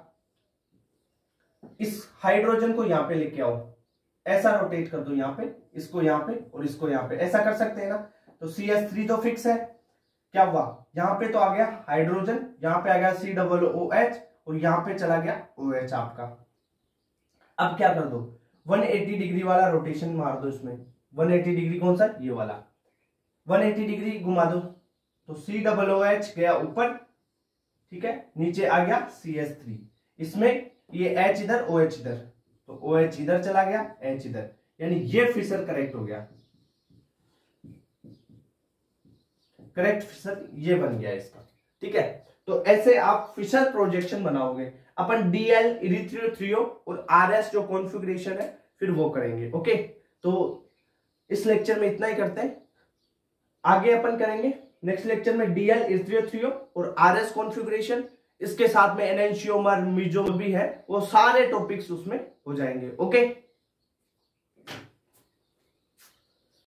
इस हाइड्रोजन को यहाँ पे लेके आओ, ऐसा रोटेट कर दो यहाँ पे, इसको यहाँ पे और इसको यहाँ पे, ऐसा कर सकते हैं ना। तो CH3 तो फिक्स है, क्या हुआ, यहाँ पे तो आ गया हाइड्रोजन, यहाँ पे आ गया COOH और यहाँ पे चला गया OH आपका। अब क्या कर दो, 180 डिग्री वाला रोटेशन मार दो इसमें। 180 डिग्री कौन सा, ये वाला, 180 डिग्री घुमा दो। तो COOH गया ऊपर, ठीक है, नीचे आ गया CH3, इसमें ये H इधर OH इधर, तो OH इधर चला गया, H इधर, यानी ये फिशर करेक्ट हो गया। करेक्ट फिशर ये बन गया इसका। ठीक है, तो ऐसे आप फिशर प्रोजेक्शन बनाओगे। अपन DL इरिथ्रियो और RS जो कॉन्फ़िगरेशन है फिर वो करेंगे। ओके, तो इस लेक्चर में इतना ही करते हैं, आगे अपन करेंगे नेक्स्ट लेक्चर में DL इरिथ्रियो और RS कॉन्फ़िगरेशन, इसके साथ में एनेंशियोमर, मीजो भी है, वो सारे टॉपिक्स उसमें हो जाएंगे। ओके।